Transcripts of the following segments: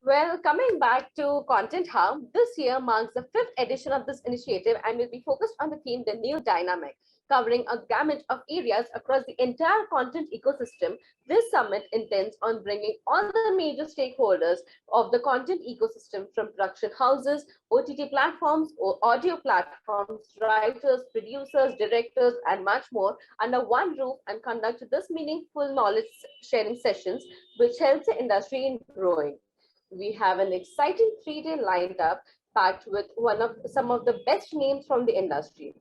Well, coming back to Content Hub, this year marks the fifth edition of this initiative and will be focused on the theme The New Dynamic, covering a gamut of areas across the entire content ecosystem. This summit intends on bringing all the major stakeholders of the content ecosystem from production houses, OTT platforms, or audio platforms, writers, producers, directors, and much more under one roof and conduct this meaningful knowledge sharing sessions, which helps the industry in growing. We have an exciting 3-day lineup packed with some of the best names from the industry.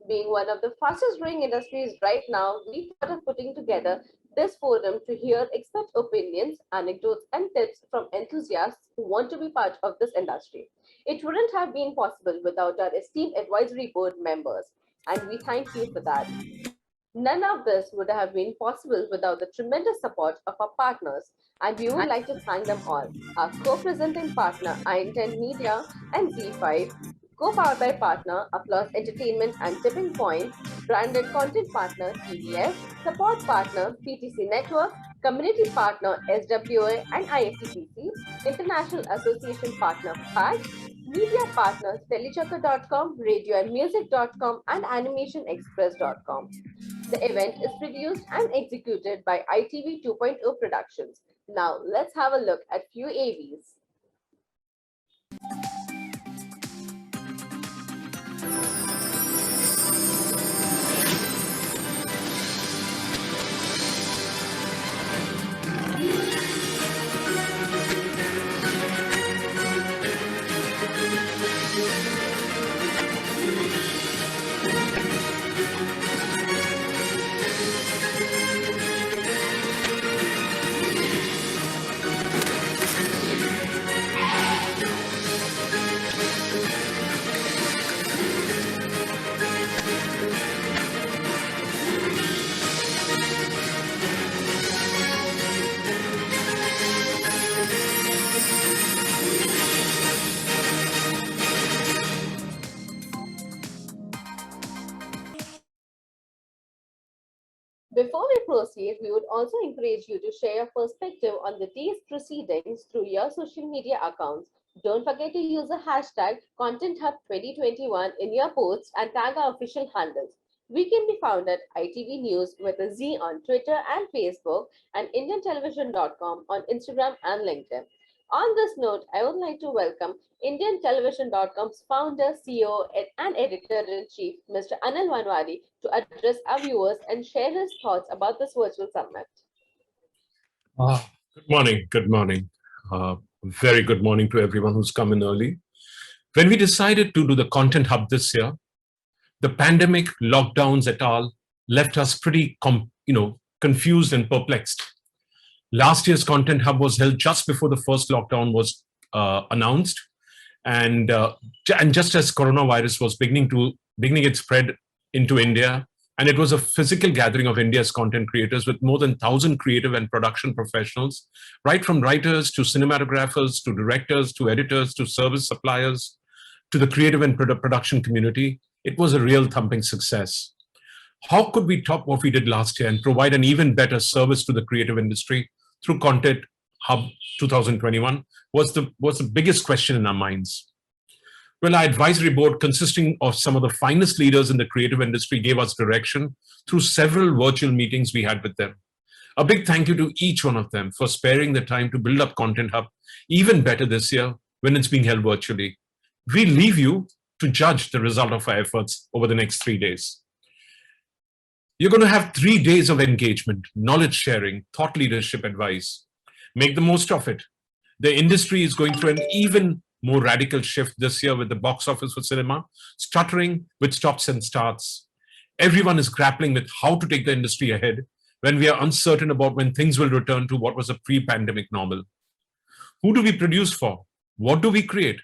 Being one of the fastest growing industries right now, we thought of putting together this forum to hear expert opinions, anecdotes, and tips from enthusiasts who want to be part of this industry. It wouldn't have been possible without our esteemed advisory board members, and we thank you for that. None of this would have been possible without the tremendous support of our partners, and we would like to thank them all. Our co-presenting partner, iIntent Media and Z5, co-powered by partner, Applause Entertainment and Tipping Point, branded content partner, TDF, support partner, PTC Network, community partner, SWA and IFTPC, international association partner, PAT, media partners, Telechakra.com, radioandmusic.com, and animationexpress.com. The event is produced and executed by ITV 2.0 Productions. Now, let's have a look at few AVs. Before we proceed, we would also encourage you to share your perspective on the day's proceedings through your social media accounts. Don't forget to use the hashtag ContentHub2021 in your posts and tag our official handles. We can be found at ITV News with a Z on Twitter and Facebook and IndianTelevision.com on Instagram and LinkedIn. On this note, I would like to welcome IndianTelevision.com's founder, CEO, and editor-in-chief, Mr. Anil Vanwadi, to address our viewers and share his thoughts about this virtual summit. Good morning. Good morning. Very good morning to everyone who's come in early. When we decided to do the Content Hub this year, the pandemic, lockdowns et al. Left us pretty confused and perplexed. Last year's Content Hub was held just before the first lockdown was announced, and just as coronavirus was beginning its spread into India, and it was a physical gathering of India's content creators with more than 1,000 creative and production professionals, right from writers to cinematographers to directors to editors to service suppliers to the creative and production community. It was a real thumping success. How could we top what we did last year and provide an even better service to the creative industry through Content Hub 2021 was the biggest question in our minds. Well, our advisory board, consisting of some of the finest leaders in the creative industry, gave us direction through several virtual meetings we had with them. A big thank you to each one of them for sparing the time to build up Content Hub even better this year when it's being held virtually. We leave you to judge the result of our efforts over the next 3 days. You're going to have 3 days of engagement, knowledge sharing, thought leadership advice. Make the most of it. The industry is going through an even more radical shift this year with the box office for cinema, stuttering with stops and starts. Everyone is grappling with how to take the industry ahead when we are uncertain about when things will return to what was a pre-pandemic normal. Who do we produce for? What do we create?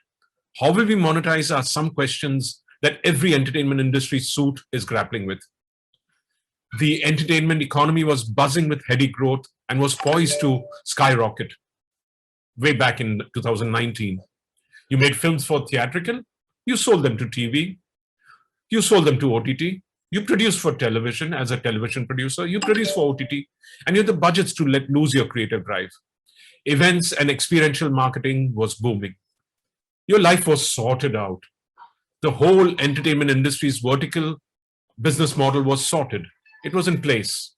How will we monetize are some questions that every entertainment industry suit is grappling with. The entertainment economy was buzzing with heady growth and was poised to skyrocket way back in 2019. You made films for theatrical, you sold them to TV, you sold them to OTT, you produced for television as a television producer, you produce for OTT, and you have the budgets to let loose your creative drive. Events and experiential marketing was booming. Your life was sorted out. The whole entertainment industry's vertical business model was sorted. It was in place.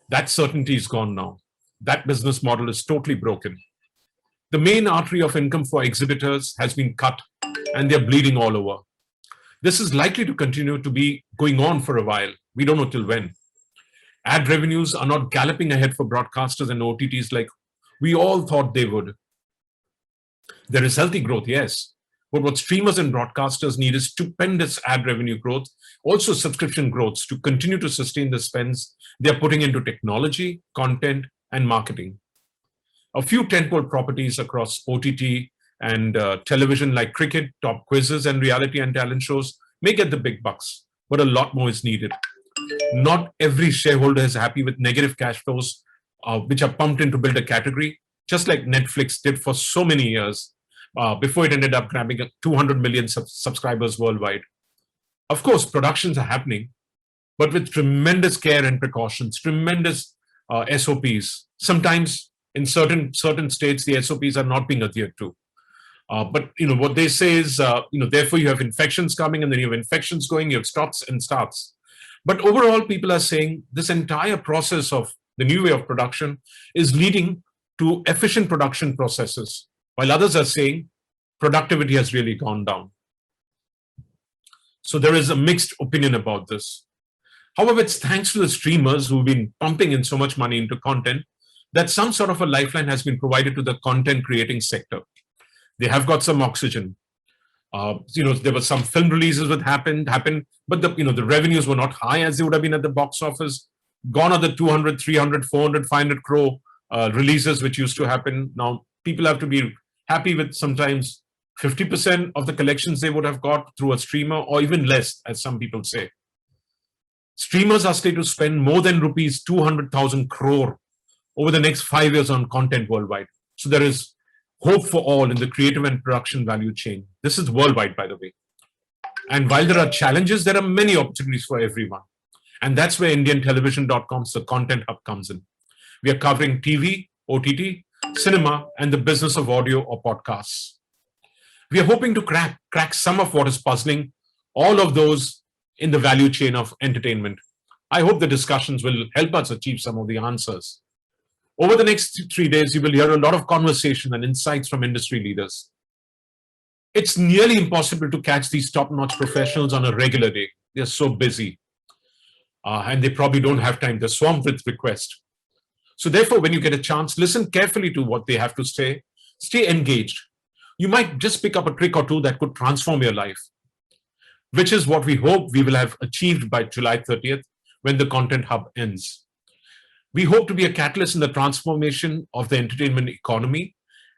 That certainty is gone now. That business model is totally broken. The main artery of income for exhibitors has been cut and they're bleeding all over. This is likely to continue to be going on for a while. We don't know till when. Ad revenues are not galloping ahead for broadcasters and OTTs like we all thought they would. There is healthy growth, yes. But what streamers and broadcasters need is stupendous ad revenue growth, also subscription growth to continue to sustain the spends they're putting into technology, content, and marketing. A few tentpole properties across OTT and television like cricket, top quizzes, and reality and talent shows may get the big bucks, but a lot more is needed. Not every shareholder is happy with negative cash flows, which are pumped in to build a category, just like Netflix did for so many years before it ended up grabbing 200 million subscribers worldwide. Of course, productions are happening, but with tremendous care and precautions, tremendous SOPs. Sometimes in certain states, the SOPs are not being adhered to. But what they say is, therefore you have infections coming, and then you have infections going, you have stops and starts. But overall, people are saying this entire process of the new way of production is leading to efficient production processes, while others are saying productivity has really gone down. So there is a mixed opinion about this. However, it's thanks to the streamers who've been pumping in so much money into content that some sort of a lifeline has been provided to the content creating sector. They have got some oxygen. There were some film releases that happened, but the revenues were not high as they would have been at the box office. Gone are the 200, 300, 400, 500 crore releases which used to happen. Now people have to be happy with sometimes 50% of the collections they would have got through a streamer, or even less, as some people say. Streamers are slated to spend more than rupees 200,000 crore over the next 5 years on content worldwide. So there is hope for all in the creative and production value chain. This is worldwide, by the way. And while there are challenges, there are many opportunities for everyone. And that's where IndianTelevision.com's The Content Hub comes in. We are covering TV, OTT, cinema, and the business of audio or podcasts. We are hoping to crack some of what is puzzling all of those in the value chain of entertainment. I hope the discussions will help us achieve some of the answers. Over the next 3 days, you will hear a lot of conversation and insights from industry leaders. It's nearly impossible to catch these top-notch professionals on a regular day. They're so busy. And they probably don't have time. They're swamped with requests. So therefore, when you get a chance, listen carefully to what they have to say. Stay engaged. You might just pick up a trick or two that could transform your life, which is what we hope we will have achieved by July 30th when the Content Hub ends. We hope to be a catalyst in the transformation of the entertainment economy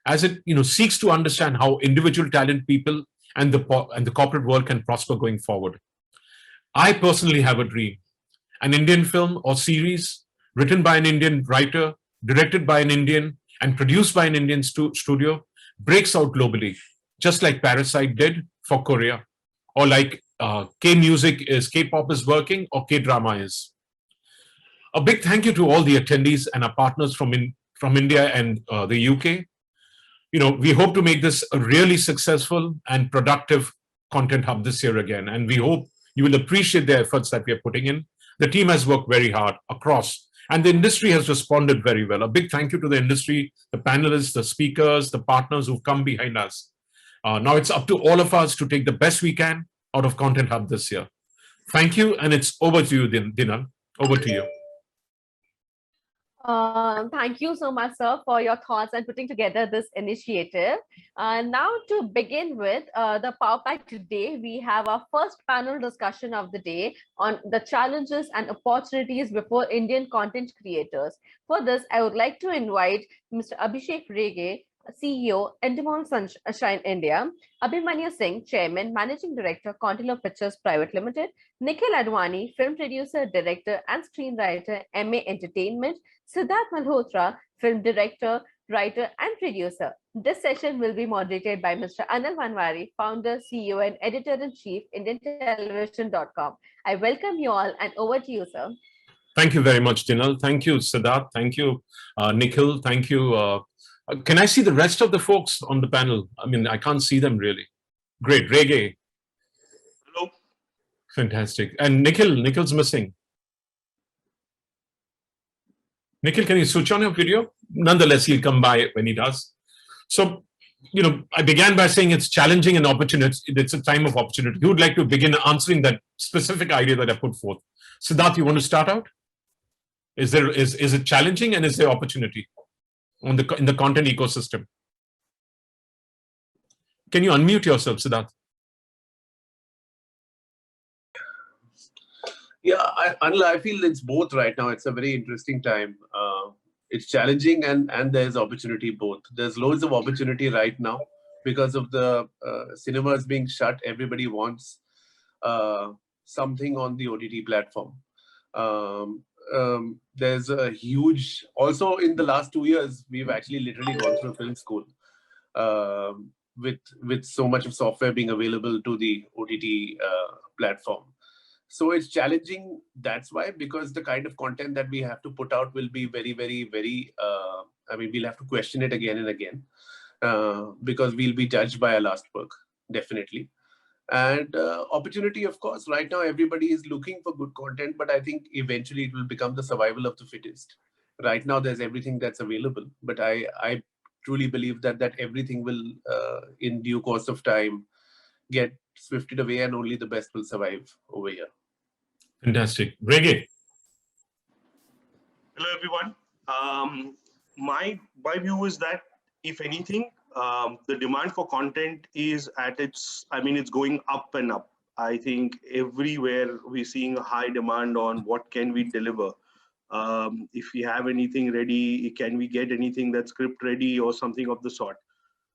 as it seeks to understand how individual talent people and the corporate world can prosper going forward. I personally have a dream. An Indian film or series written by an Indian writer, directed by an Indian, and produced by an Indian studio breaks out globally, just like Parasite did for Korea, or like K-pop is working, or K-drama is. A big thank you to all the attendees and our partners from India and the UK. We hope to make this a really successful and productive Content Hub this year again, and we hope you will appreciate the efforts that we are putting in. The team has worked very hard across, and the industry has responded very well. A big thank you to the industry, the panelists, the speakers, the partners who've come behind us. Now it's up to all of us to take the best we can out of Content Hub this year. Thank you, and it's over to you, Dinal. Over to you. Thank you so much, sir, for your thoughts and putting together this initiative. Now, to begin with the Power Pack today, we have our first panel discussion of the day on the challenges and opportunities before Indian content creators. For this, I would like to invite Mr. Abhishek Rege, CEO, Endemol Sunshine India, Abhimanyu Singh, Chairman, Managing Director, Contillo Pictures Private Limited, Nikhil Advani, Film Producer, Director and Screenwriter, MA Entertainment, Siddharth Malhotra, Film Director, Writer and Producer. This session will be moderated by Mr. Anil Vanwari, Founder, CEO and Editor-in-Chief, IndianTelevision.com. I welcome you all, and over to you, sir. Thank you very much, Dinal. Thank you, Siddharth. Thank you, Nikhil. Thank you, Can I see the rest of the folks on the panel? I mean, I can't see them really. Great, Reggae. Hello. Fantastic. And Nikhil's missing. Nikhil, can you switch on your video? Nonetheless, he'll come by when he does. So, I began by saying it's challenging and opportunity. It's a time of opportunity. Who would like to begin answering that specific idea that I put forth? Siddharth, you want to start out? Is it challenging and is there opportunity in the content ecosystem? Can you unmute yourself, Siddharth? Yeah, Anil, I feel it's both right now. It's a very interesting time. It's challenging and there's opportunity both. There's loads of opportunity right now because of the cinemas being shut. Everybody wants something on the OTT platform. There's a huge, also in the last 2 years, we've actually literally gone through film school with so much of software being available to the OTT platform. So it's challenging. That's why, because the kind of content that we have to put out will be very, very, very, we'll have to question it again and again because we'll be judged by our last work, definitely. And opportunity, of course, right now, everybody is looking for good content, but I think eventually it will become the survival of the fittest. Right now, there's everything that's available, but I truly believe that everything will, in due course of time, get swifted away and only the best will survive over here. Fantastic. Reggae. Hello, everyone. My view is that, if anything, the demand for content is at its, it's going up and up. I think everywhere we're seeing a high demand on what can we deliver. If we have anything ready, can we get anything that's script ready or something of the sort.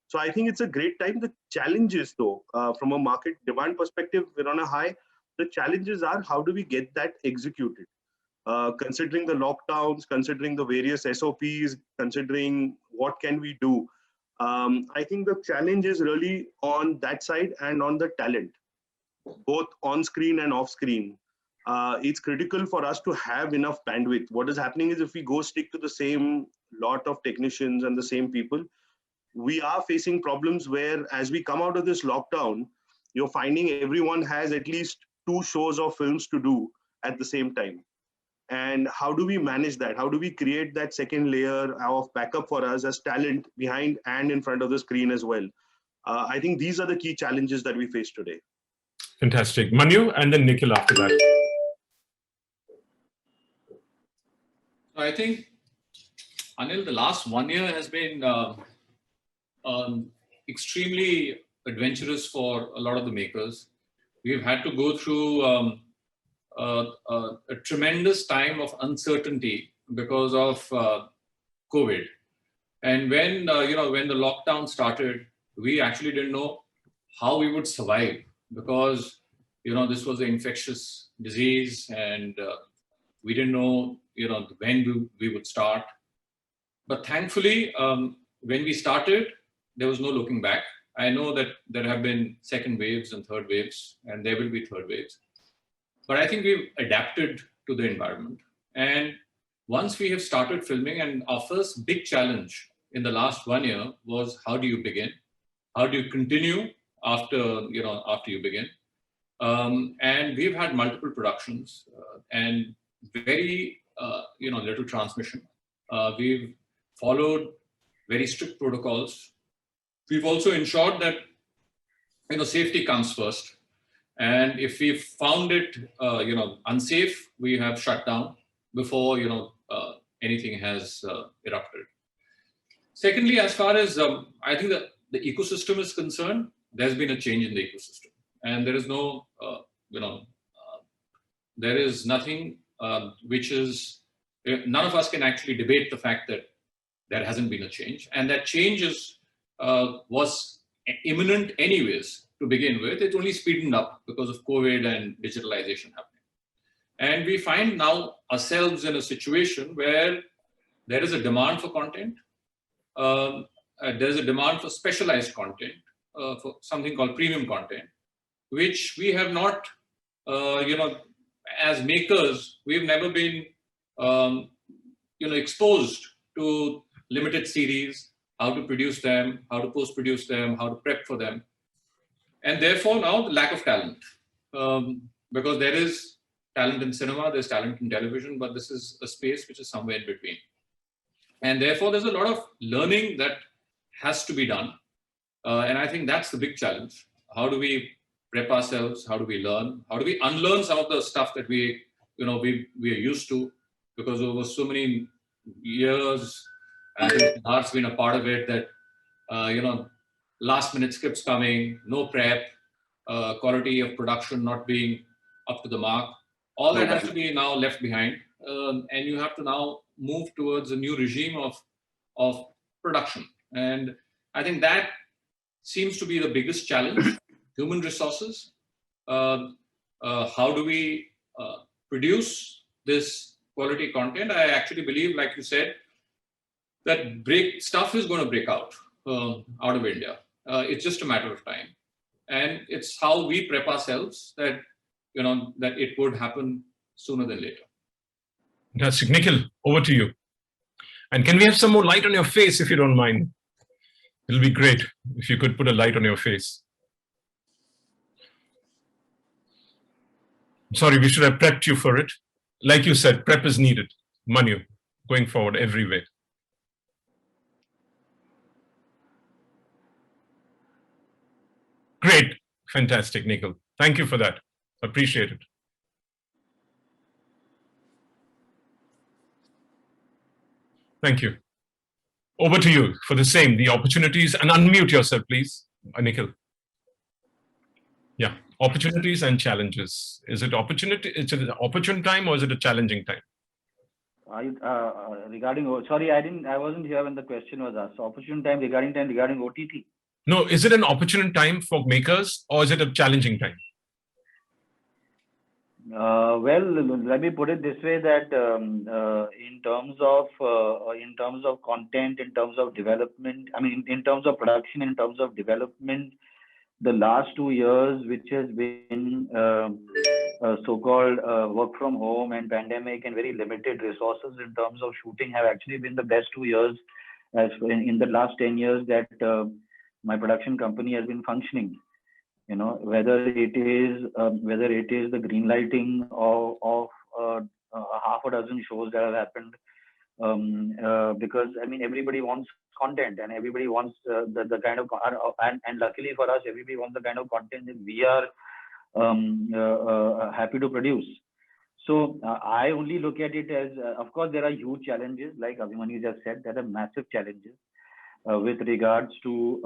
So I think it's a great time. The challenges, though, from a market demand perspective, we're on a high. The challenges are, how do we get that executed? Considering the lockdowns, considering the various SOPs, considering what can we do? I think the challenge is really on that side and on the talent, both on screen and off screen. It's critical for us to have enough bandwidth. What is happening is, if we go stick to the same lot of technicians and the same people, we are facing problems where, as we come out of this lockdown, you're finding everyone has at least 2 shows or films to do at the same time. And how do we manage that? How do we create that second layer of backup for us as talent behind and in front of the screen as well? I think these are the key challenges that we face today. Fantastic. Manu, and then Nikhil after that. I think, Anil, the last 1 year has been extremely adventurous for a lot of the makers. We've had to go through a tremendous time of uncertainty because of COVID. And when when the lockdown started, we actually didn't know how we would survive, because this was an infectious disease, and we didn't know when we would start. But thankfully, when we started, there was no looking back. I know that there have been second waves and third waves, and there will be third waves. But I think we've adapted to the environment. And once we have started filming, and our first big challenge in the last 1 year was, how do you begin? How do you continue after you begin? And we've had multiple productions and very little transmission. We've followed very strict protocols. We've also ensured that safety comes first. And if we found it unsafe, we have shut down before anything has erupted. Secondly, as far as I think that the ecosystem is concerned, there's been a change in the ecosystem, and there is no there is nothing which is, none of us can actually debate the fact that there hasn't been a change, and that change was imminent anyways to begin with. It's only speeding up because of COVID and digitalization happening. And we find now ourselves in a situation where there is a demand for content. There's a demand for specialized content, for something called premium content, which we have not, as makers, we've never been, exposed to limited series, how to produce them, how to post-produce them, how to prep for them. And therefore now the lack of talent, because there is talent in cinema, there's talent in television, but this is a space which is somewhere in between. And therefore there's a lot of learning that has to be done. And I think that's the big challenge. How do we prep ourselves? How do we learn? How do we unlearn some of the stuff that we are used to? Because over so many years, I think art's been a part of it that, last minute scripts coming, no prep, quality of production not being up to the mark. All that has to be now left behind. And you have to now move towards a new regime of production. And I think that seems to be the biggest challenge, human resources. How do we produce this quality content? I actually believe, like you said, that stuff is going to break out of India. It's just a matter of time. And it's how we prep ourselves that it would happen sooner than later. Fantastic. Nikhil, over to you. And can we have some more light on your face, if you don't mind? It'll be great if you could put a light on your face. Sorry, we should have prepped you for it. Like you said, prep is needed. Manu, going forward everywhere. Great. Fantastic, Nikhil. Thank you for that. Appreciate it. Thank you. Over to you for the same, the opportunities, and unmute yourself, please, Nikhil. Yeah, opportunities and challenges. Is it opportunity? It's an opportune time or is it a challenging time? Sorry, I wasn't here when the question was asked. So opportune time regarding OTT. No, is it an opportune time for makers or is it a challenging time? Well, let me put it this way, that in terms of content, in terms of development, I mean, in terms of production, in terms of development, the last 2 years, which has been so-called work from home and pandemic and very limited resources in terms of shooting, have actually been the best 2 years as in the last 10 years that my production company has been functioning. Whether it is the green lighting of half a dozen shows that have happened, because I mean everybody wants content and everybody wants the kind of and luckily for us, everybody wants the kind of content that we are happy to produce. So I only look at it as, of course, there are huge challenges, like Abhimanyu just said. There are massive challenges with regards to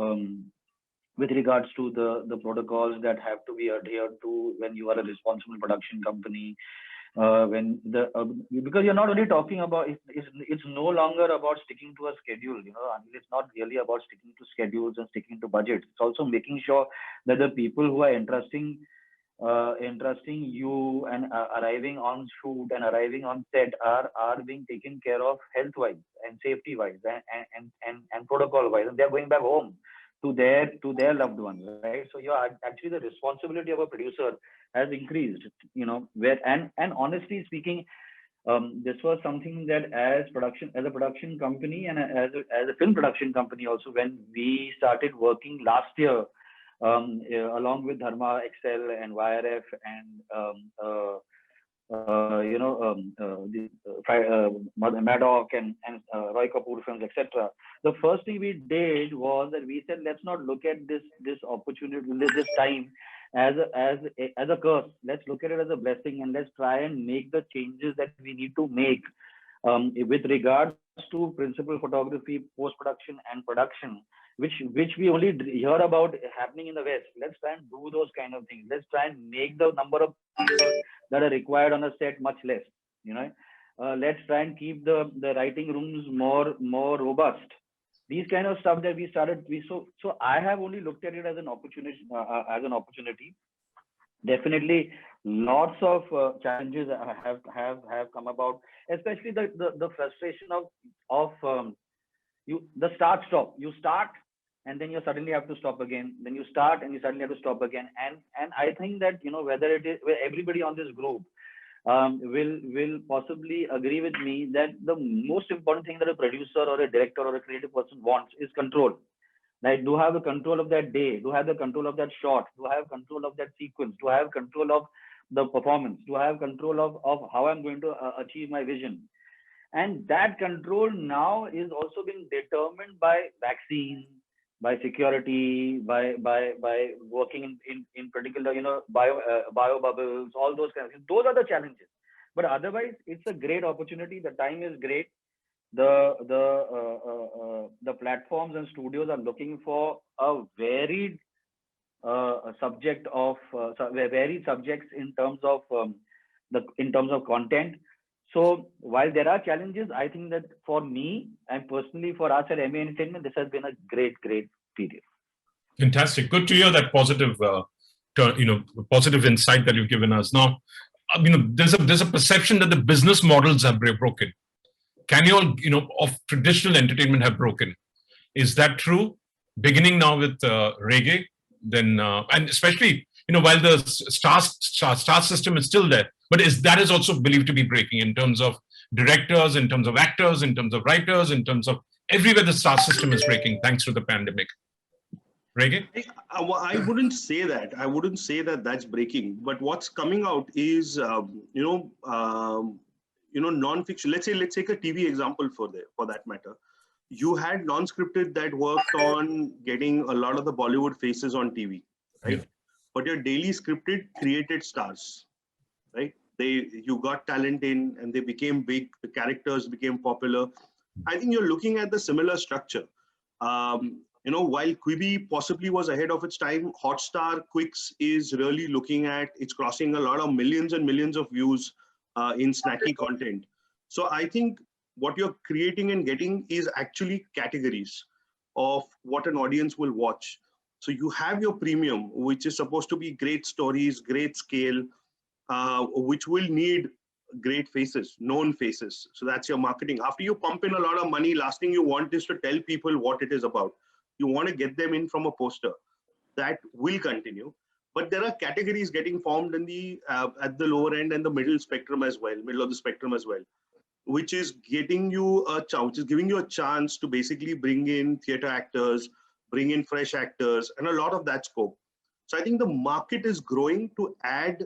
the protocols that have to be adhered to when you are a responsible production company. Because you're not only talking about it's no longer about sticking to a schedule. I mean, it's not really about sticking to schedules and sticking to budgets. It's also making sure that the people who are entrusting you and arriving on shoot and arriving on set are being taken care of health wise and safety wise and protocol wise, and they're going back home to their loved ones, right? So actually the responsibility of a producer has increased, and honestly speaking, this was something that as a production company and as a film production company also, when we started working last year along with Dharma Excel and YRF and Maddock and Roy Kapoor Films, etc. The first thing we did was that we said, let's not look at this opportunity, this time as a curse. Let's look at it as a blessing, and let's try and make the changes that we need to make with regards to principal photography, post-production and production, which we only hear about happening in the West. Let's try and do those kind of things. Let's try and make the number of people that are required on a set much less. Let's try and keep the writing rooms more robust. These kind of stuff that we started. So I have only looked at it as an opportunity. Definitely, lots of challenges have come about, especially the frustration of the start-stop. You start and then you suddenly have to stop again. Then you start and you suddenly have to stop again. And I think that, whether it is everybody on this group, will possibly agree with me that the most important thing that a producer or a director or a creative person wants is control. Right? Do have the control of that day, do have the control of that shot, do have control of that sequence, do have control of the performance, do have control of how I'm going to achieve my vision. And that control now is also being determined by vaccine, by security, by working in particular, bio bubbles, all those kinds of things. Those are the challenges. But otherwise, it's a great opportunity. The time is great. The platforms and studios are looking for a varied subject of varied subjects in terms of content. So while there are challenges, I think that for me and personally for us at MA Entertainment, this has been a great period. Fantastic. Good to hear that positive, positive insight that you've given us. Now, there's a perception that the business models have broken. Of traditional entertainment have broken. Is that true? Beginning now with reggae, then and especially while the star system is still there, but that is also believed to be breaking in terms of directors, in terms of actors, in terms of writers, in terms of everywhere the star system is breaking thanks to the pandemic. Reggae? I wouldn't say that. I wouldn't say that that's breaking. But what's coming out is, non-fiction. Let's take a TV example for that matter. You had non-scripted that worked on getting a lot of the Bollywood faces on TV, right? Yeah. But your daily scripted created stars, right? You got talent in and they became big. The characters became popular. I think you're looking at the similar structure. While Quibi possibly was ahead of its time, Hotstar Quicks is really looking at, it's crossing a lot of millions and millions of views in snacky content. So I think what you're creating and getting is actually categories of what an audience will watch. So you have your premium, which is supposed to be great stories, great scale, which will need great faces, known faces. So that's your marketing. After you pump in a lot of money, last thing you want is to tell people what it is about. You want to get them in from a poster. That will continue. But there are categories getting formed in the at the lower end and the middle spectrum as well, middle of the spectrum as well, which is giving you a chance to basically bring in theater actors, bring in fresh actors, and a lot of that scope. So I think the market is growing to add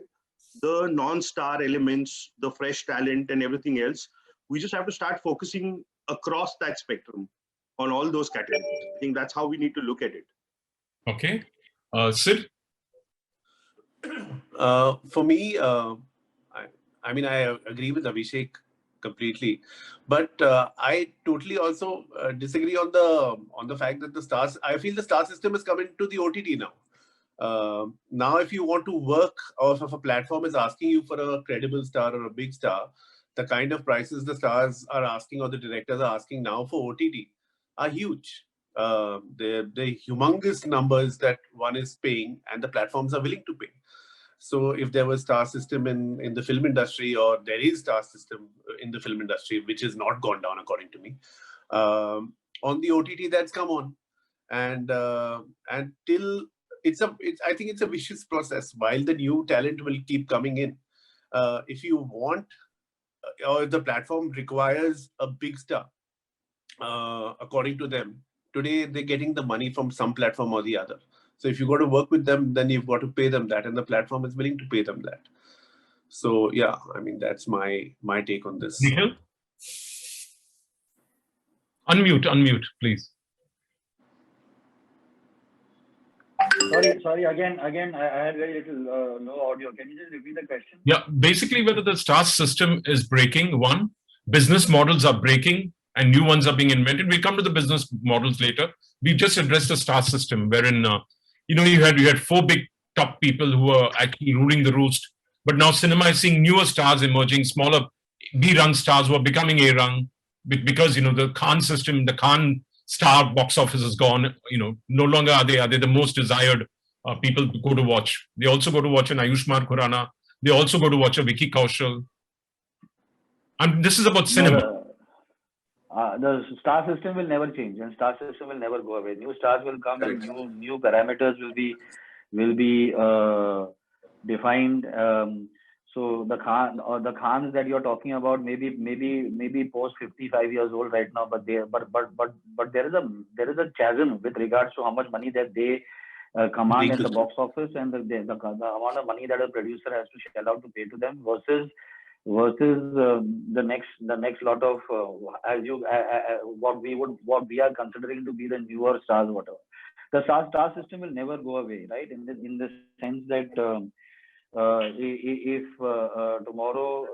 the non-star elements, the fresh talent and everything else. We just have to start focusing across that spectrum on all those categories. I think that's how we need to look at it. Okay. Sid? For me, I agree with Abhishek completely, but I totally also disagree on the fact that the stars. I feel the star system is coming to the OTT now. Now, if you want to work, or if a platform is asking you for a credible star or a big star, the kind of prices the stars are asking or the directors are asking now for OTT are huge. The humongous numbers that one is paying and the platforms are willing to pay. So if there was star system in the film industry, or there is star system in the film industry, which has not gone down according to me, on the OTT that's come on, and till I think it's a vicious process. While the new talent will keep coming in, if you want, or if the platform requires a big star, according to them, today they're getting the money from some platform or the other. So if you got to work with them, then you've got to pay them that, and the platform is willing to pay them that. So yeah, I mean, that's my take on this. Nikhil? Unmute, please. Sorry. Again, I had very little low audio. Can you just repeat the question? Yeah, basically whether the star system is breaking. One, business models are breaking and new ones are being invented. We'll come to the business models later. We've just addressed the star system, wherein you had four big top people who were actually ruling the roost. But now cinema is seeing newer stars emerging, smaller B-rung stars who are becoming A-rung, because the Khan system, the Khan star box office is gone. No longer are they the most desired people to go to watch. They also go to watch an Ayushmann Khurrana. They also go to watch a Vicky Kaushal. And this is about cinema. The star system will never change, and star system will never go away. New stars will come, and new parameters will be defined. So the Khan or the Khans that you're talking about, maybe post 55 years old right now, but there is a chasm with regards to how much money that they command at the box office, and the amount of money that a producer has to shell out to pay to them versus the next lot of what we are considering to be the newer stars, whatever. The star system will never go away, right? In the sense that if tomorrow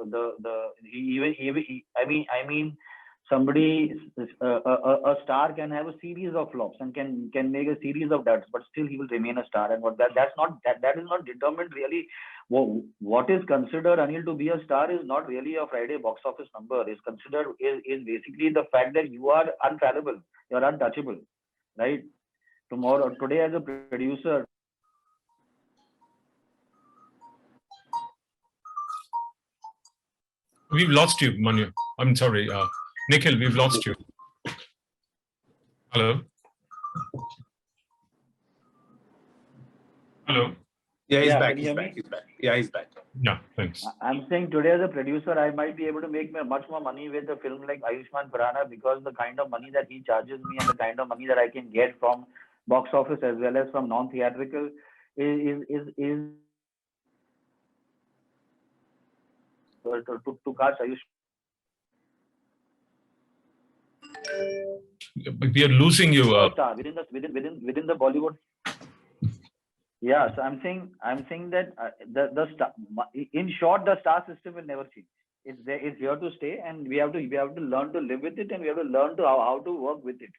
I mean somebody a star can have a series of flops and can make a series of duds, but still he will remain a star. And that is not determined really. What is considered, Anil, to be a star is not really a Friday box office number. Is basically the fact that you are unfallible, you are untouchable, right? Today as a producer. We've lost you, Manu. I'm sorry, Nikhil, we've lost you. Hello? Hello? Yeah, he's Yeah, back. can you He's hear back. me? He's back. Yeah, he's back. Yeah, thanks. I'm saying today as a producer, I might be able to make much more money with a film like Ayushmann Khurrana, because the kind of money that he charges me and the kind of money that I can get from box office as well as from non-theatrical is to cast Ayushmann. We are losing you. Star within the Bollywood. Yeah, so I'm saying that the star, in short, the star system will never change. It's here to stay, and we have to learn to live with it, and we have to learn to how to work with it.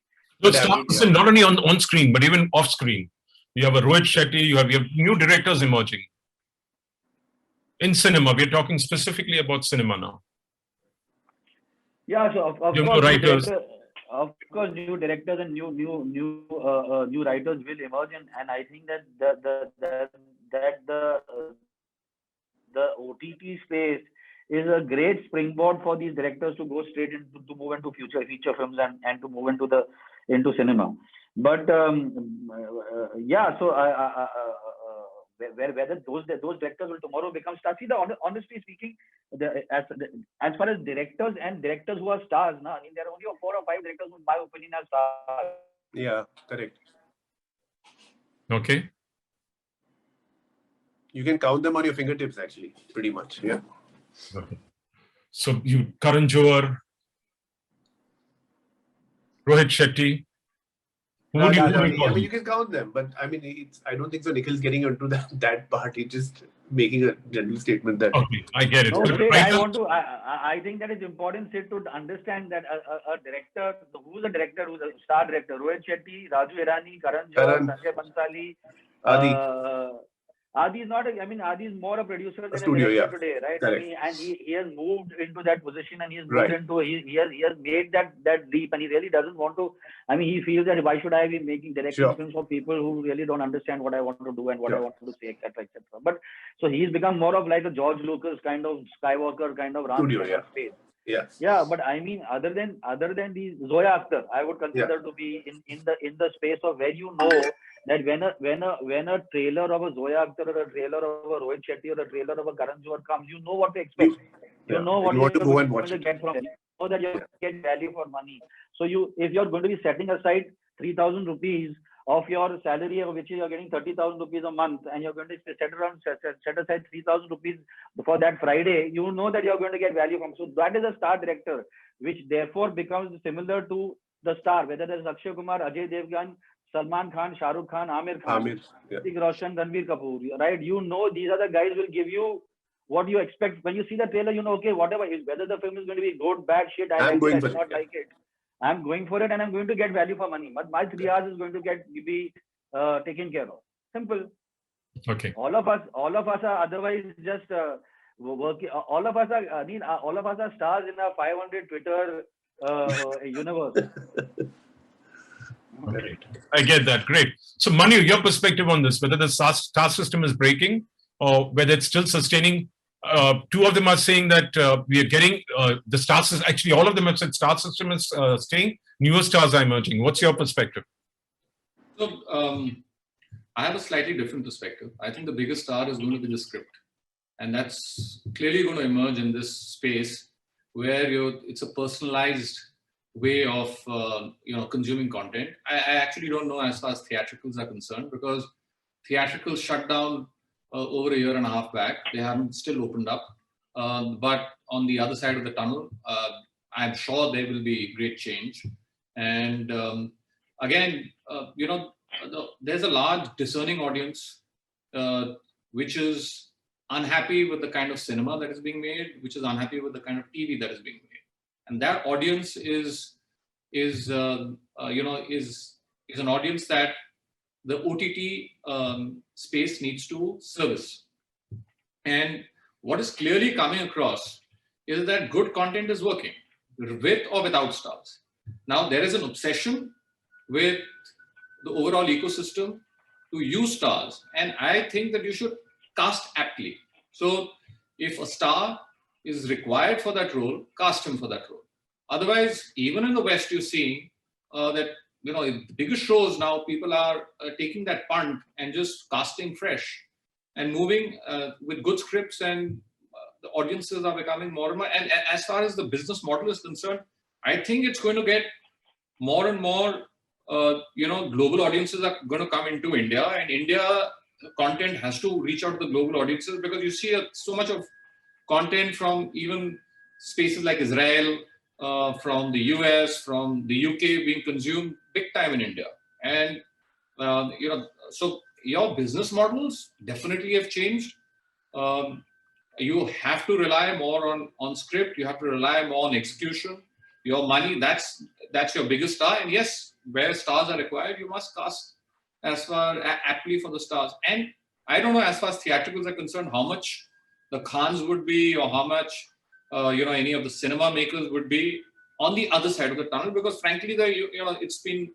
So star system not only on screen but even off screen. You have a Rohit Shetty. You have new directors emerging in cinema. We are talking specifically about cinema now. Yeah, so of You have course, writers. of course, new directors and new writers will emerge, and I think that the OTT space is a great springboard for these directors to go straight into to move into feature films and to move into cinema. But yeah, so whether those directors will tomorrow become stars. See, honestly speaking, as far as directors who are stars, I mean, there are only 4 or 5 directors who, in my opinion, are stars. Yeah, correct. Okay. You can count them on your fingertips, actually, pretty much. Yeah. Okay. So Karan Johar, Rohit Shetty. Who would you I mean, you can count them, but I mean, I don't think so. Nikhil's getting into that part. He's just making a general statement that. Okay, I get it. No, I think that it's important, Sid, to understand that a director, who's a director, who's a star director, Rohit Shetty, Raju Hirani, Karan Johar, Sanjay Bansali, Adi is not. Adi is more a producer than a director today, right? Correct. I mean, and he has moved into that position, and he has moved into he has made that leap, and he really doesn't want to. I mean, he feels that why should I be making directing films for people who really don't understand what I want to do and what I want to say, etc., etc. But so he's become more of like a George Lucas kind of Skywalker kind of Ram space. Yeah. Yeah, but I mean, other than these, Zoya Akhtar, I would consider to be in the space of where you know that when a trailer of a Zoya Akhtar or a trailer of a Rohit Shetty or a trailer of a Karan Johar comes, you know what to expect. You know what you're going to get from it. You know that you're going to get value for money. So if you're going to be setting aside 3,000 rupees of your salary, of which you're getting 30,000 rupees a month, and you're going to set aside 3,000 rupees for that Friday, you know that you're going to get value from. So that is a star director, which therefore becomes similar to the star, whether there's Akshay Kumar, Ajay Devgan, Salman Khan, Shah Rukh Khan, Amir Khan, Hrithik Roshan, Ranbir Kapoor, right? You know these are the guys will give you what you expect. When you see the trailer, you know, okay, whatever is, whether the film is going to be good, bad, shit, I like it, I do not like it. I'm going for it, and I'm going to get value for money. But my 3 hours is going to be taken care of. Simple. Okay. All of us are otherwise just working. All of us are stars in a 500 Twitter universe. Okay. I get that. Great. So, Manu, your perspective on this, whether the star system is breaking or whether it's still sustaining. 2 of them are saying that we are getting the star system. Actually, all of them have said star system is staying. Newer stars are emerging. What's your perspective? So, I have a slightly different perspective. I think the biggest star is going to be the script. And that's clearly going to emerge in this space where it's a personalized way of consuming content. I actually don't know as far as theatricals are concerned, because theatricals shut down over a year and a half back. They haven't still opened up. But on the other side of the tunnel, I'm sure there will be great change. And again, there's a large discerning audience which is unhappy with the kind of cinema that is being made, which is unhappy with the kind of TV that is being made. And that audience is an audience that the OTT space needs to service. And what is clearly coming across is that good content is working, with or without stars. Now, there is an obsession with the overall ecosystem to use stars. And I think that you should cast aptly. So if a star is required for that role, cast him for that role. Otherwise, even in the West, you're seeing that, the biggest shows now, people are taking that punt and just casting fresh and moving with good scripts, and the audiences are becoming more and more. And as far as the business model is concerned, I think it's going to get more and more, global audiences are going to come into India, and India content has to reach out to the global audiences, because you see so much of content from even spaces like Israel, from the US, from the UK being consumed big time in India. And, so your business models definitely have changed. You have to rely more on script. You have to rely more on execution. Your money, that's your biggest star. And yes, where stars are required, you must cast as far aptly for the stars. And I don't know, as far as theatricals are concerned, how much the Khans would be, or how much any of the cinema makers would be on the other side of the tunnel, because frankly, it's been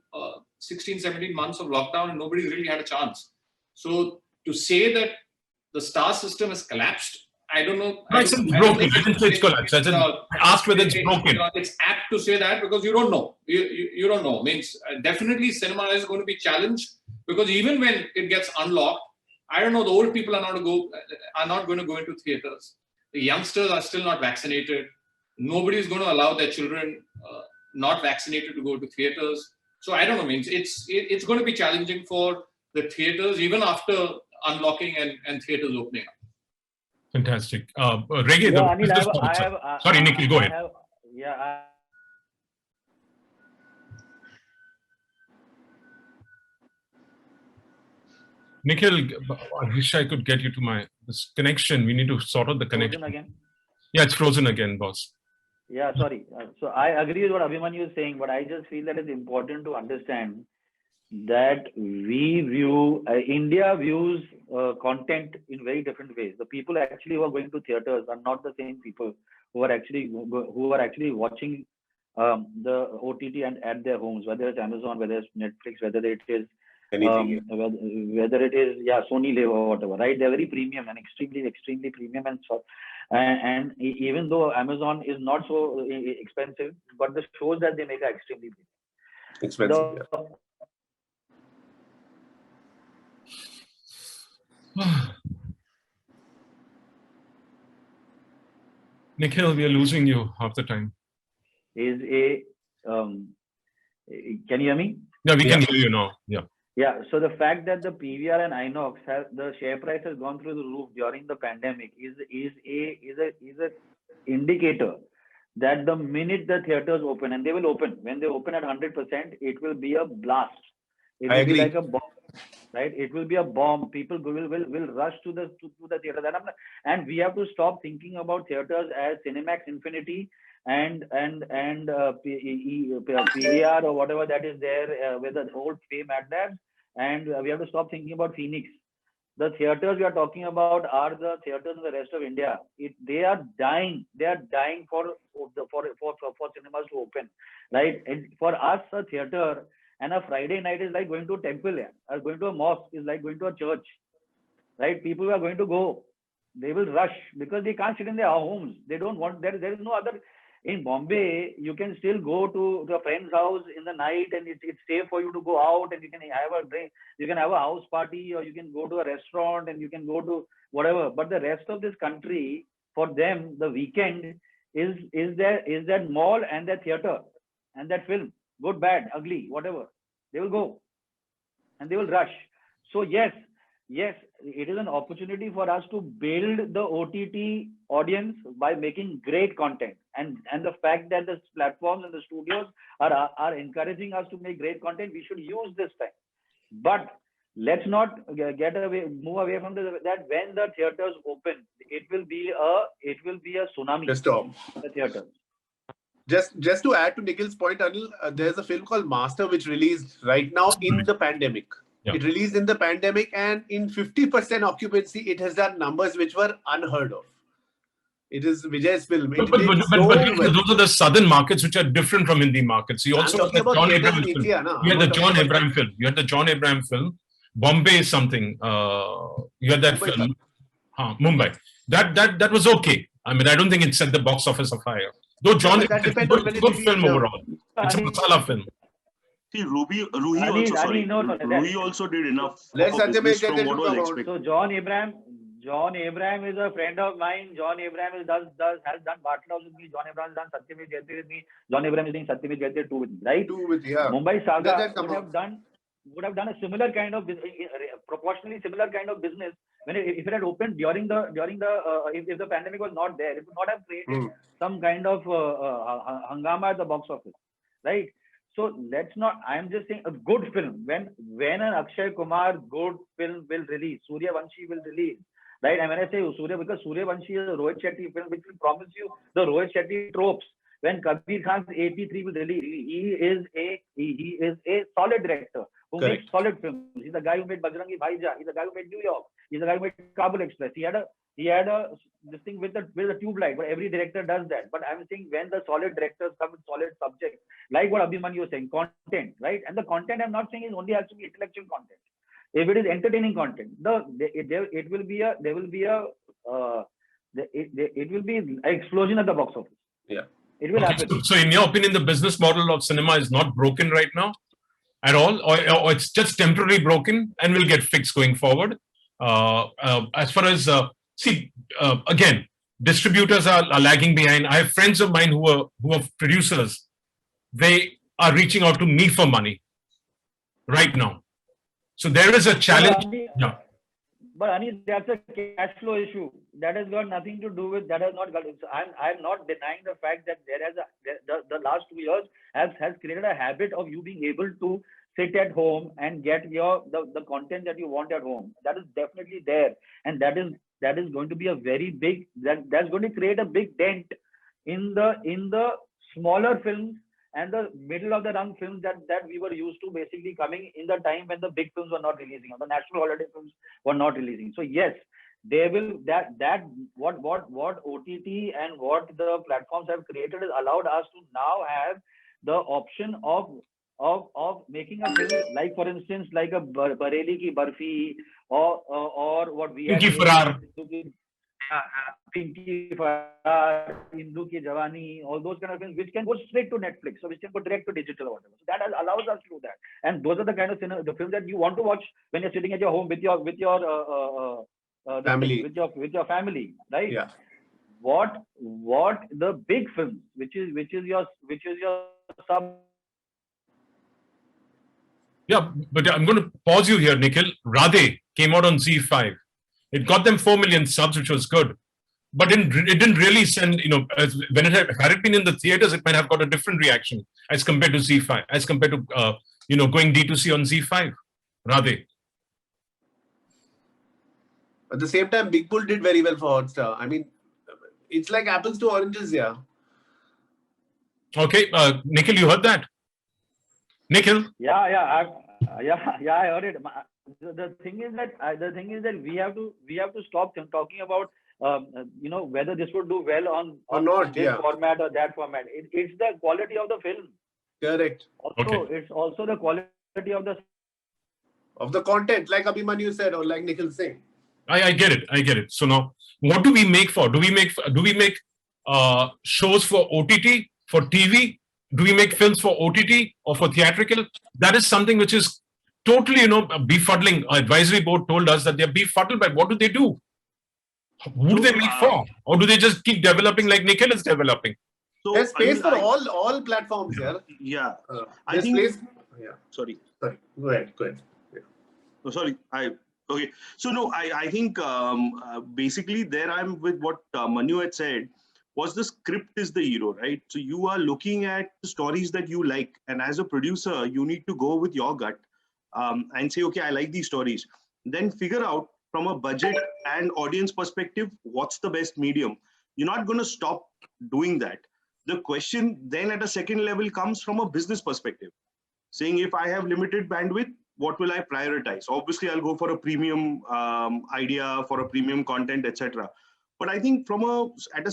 16, 17 months of lockdown and nobody's really had a chance. So to say that the star system has collapsed, I don't know. No, it's broken. I didn't say it's collapsed. I asked whether it's broken. It's apt to say that, because you don't know. You don't know. Means definitely cinema is going to be challenged, because even when it gets unlocked, I don't know, the old people are not going to go into theaters. The youngsters are still not vaccinated. Nobody is going to allow their children not vaccinated to go to theaters. So I don't know. Means it's going to be challenging for the theaters even after unlocking and theaters opening up. Fantastic. Reggae, Yeah, Anil, sorry, Nikhil, go ahead. Nikhil, I wish I could get you to this connection. We need to sort out the connection. Again? Yeah, it's frozen again, boss. Yeah, sorry. So I agree with what Abhimanyu is saying, but I just feel that it's important to understand that India views content in very different ways. The people actually who are going to theaters are not the same people who are actually watching the OTT and at their homes, whether it's Amazon, whether it's Netflix, whether it is whether it is Sony Live or whatever, right? They're very premium and extremely premium and so. And even though Amazon is not so expensive, but the shows that they make are extremely expensive. Nikhil, we are losing you half the time. Can you hear me? Yeah, we can hear you now. Yeah. Yeah. So the fact that the PVR and Inox the share price has gone through the roof during the pandemic is a indicator that the minute the theaters open, and they will open, when they open at 100%, it will be a blast. It will be like a bomb, right? It will be a bomb. People will rush to the theater. And we have to stop thinking about theaters as Cinemax Infinity and PVR or whatever that is there with the old fame ad labs. And we have to stop thinking about Phoenix. The theaters we are talking about are the theaters in the rest of India. They are dying. They are dying for cinemas to open, right? And for us, a theater and a Friday night is like going to a temple, or going to a mosque is like going to a church, right? People are going to go. They will rush because they can't sit in their homes. They don't want. There is no other. In Bombay, you can still go to a friend's house in the night, and it's safe for you to go out, and you can have a drink, you can have a house party, or you can go to a restaurant, and you can go to whatever. But the rest of this country, for them, the weekend is that mall and that theater and that film, good, bad, ugly, whatever. They will go and they will rush. So yes, it is an opportunity for us to build the OTT audience by making great content, and the fact that the platforms and the studios are encouraging us to make great content, we should use this time. But let's not move away from that when the theaters open, it will be a tsunami. Just stop. The theaters. Just to add to Nikhil's point, Anil, there's a film called Master which released right now in the pandemic. Yeah. It released in the pandemic, and in 50% occupancy, it has done numbers which were unheard of. It is Vijay's film. But those are the southern markets which are different from Hindi markets. You also had the John Abraham film. You had the John Abraham film. You had the John Abraham film. Bombay is something. You had that Mumbai film. Mumbai. That was okay. I mean, I don't think it set the box office afire. Though John, it's a good film overall. It's a masala film. See, Ruhi also did enough business from what was expected. So John Abraham is a friend of mine. John Abraham has done Bartlett House with me. John Abraham has done Satyamit Jayate with me. John Abraham is doing Satyamit Jayate 2 with me, right? 2 with, yeah. Mumbai Saga would have done a similar kind of proportionally similar kind of business if it had opened during the if the pandemic was not there. It would not have created some kind of hangama at the box office, right? So let's not. I'm just saying a good film. When an Akshay Kumar good film will release, Suryavanshi will release, right? And when I say Surya, because Suryavanshi is a Rohit Shetty film which will promise you the Rohit Shetty tropes. When Kabir Khan's 83 will release, he is a solid director who makes solid films. He's the guy who made Bajrangi Bhaijaan. He's the guy who made New York. He's the guy who made Kabul Express. He had a this thing with a tube light, but every director does that. But I'm saying when the solid directors come with solid subjects, like what Abhimanyu was saying, content, right? And the content I'm not saying it only has to be intellectual content. If it is entertaining content, it will be an explosion at the box office. Yeah. It will happen. So in your opinion, the business model of cinema is not broken right now at all, or it's just temporarily broken and will get fixed going forward? As far as, again, distributors are lagging behind. I have friends of mine who are producers. They are reaching out to me for money right now. So there is a challenge. But Ani, that's a cash flow issue. That has got nothing to do with, that has not got, I'm not denying the fact that the last 2 years has created a habit of you being able to sit at home and get the content that you want at home. That is definitely there. And that is going to be a very big, that's going to create a big dent in the smaller films and the middle of the run films that we were used to basically coming in the time when the big films were not releasing, or the national holiday films were not releasing. So yes, they will, what OTT and what the platforms have created is allowed us to now have the option of making a film, like for instance, like a Bareilly Ki Barfi, or what we had. Pinky Farar, Hindu Ki Jawani, all those kind of films which can go straight to Netflix, so which can go direct to digital or whatever. So that allows us to do that. And those are the kind of the films that you want to watch when you're sitting at your home with your family, with your family, right? Yeah. What the big films, which is your sub. Yeah, but I'm going to pause you here, Nikhil. Radhe came out on ZEE5. It got them 4 million subs, which was good. But it didn't really send, when it had been in the theaters, it might have got a different reaction as compared to ZEE5, as compared to, going D2C on ZEE5. Radhe. At the same time, Big Bull did very well for Hotstar. I mean, it's like apples to oranges, yeah. Okay, Nikhil, you heard that? Nikhil? Yeah, I heard it. The thing is that we have to stop talking about whether this would do well on this format or that format. It's the quality of the film. Correct. Also, it's also the quality of the content, like Abhimanyu said, or like Nikhil saying. I get it. So now, what do we make for? Do we make shows for OTT, for TV? Do we make films for OTT or for theatrical? That is something which is totally, befuddling. Our advisory board told us that they're befuddled by what do they do? Who do they make for? Or do they just keep developing like Nikhil is developing? So, There's space for all platforms here. Yeah. I There's think. place. Yeah. Sorry. Go ahead. Yeah. Oh, sorry. Okay. So no, I think basically there I'm with what Manu had said. Was the script is the hero, right? So you are looking at the stories that you like, and as a producer, you need to go with your gut and say, okay, I like these stories. Then figure out from a budget and audience perspective, what's the best medium. You're not going to stop doing that. The question then at a second level comes from a business perspective, saying if I have limited bandwidth, what will I prioritize? Obviously, I'll go for a premium idea, for a premium content, etc. But I think at a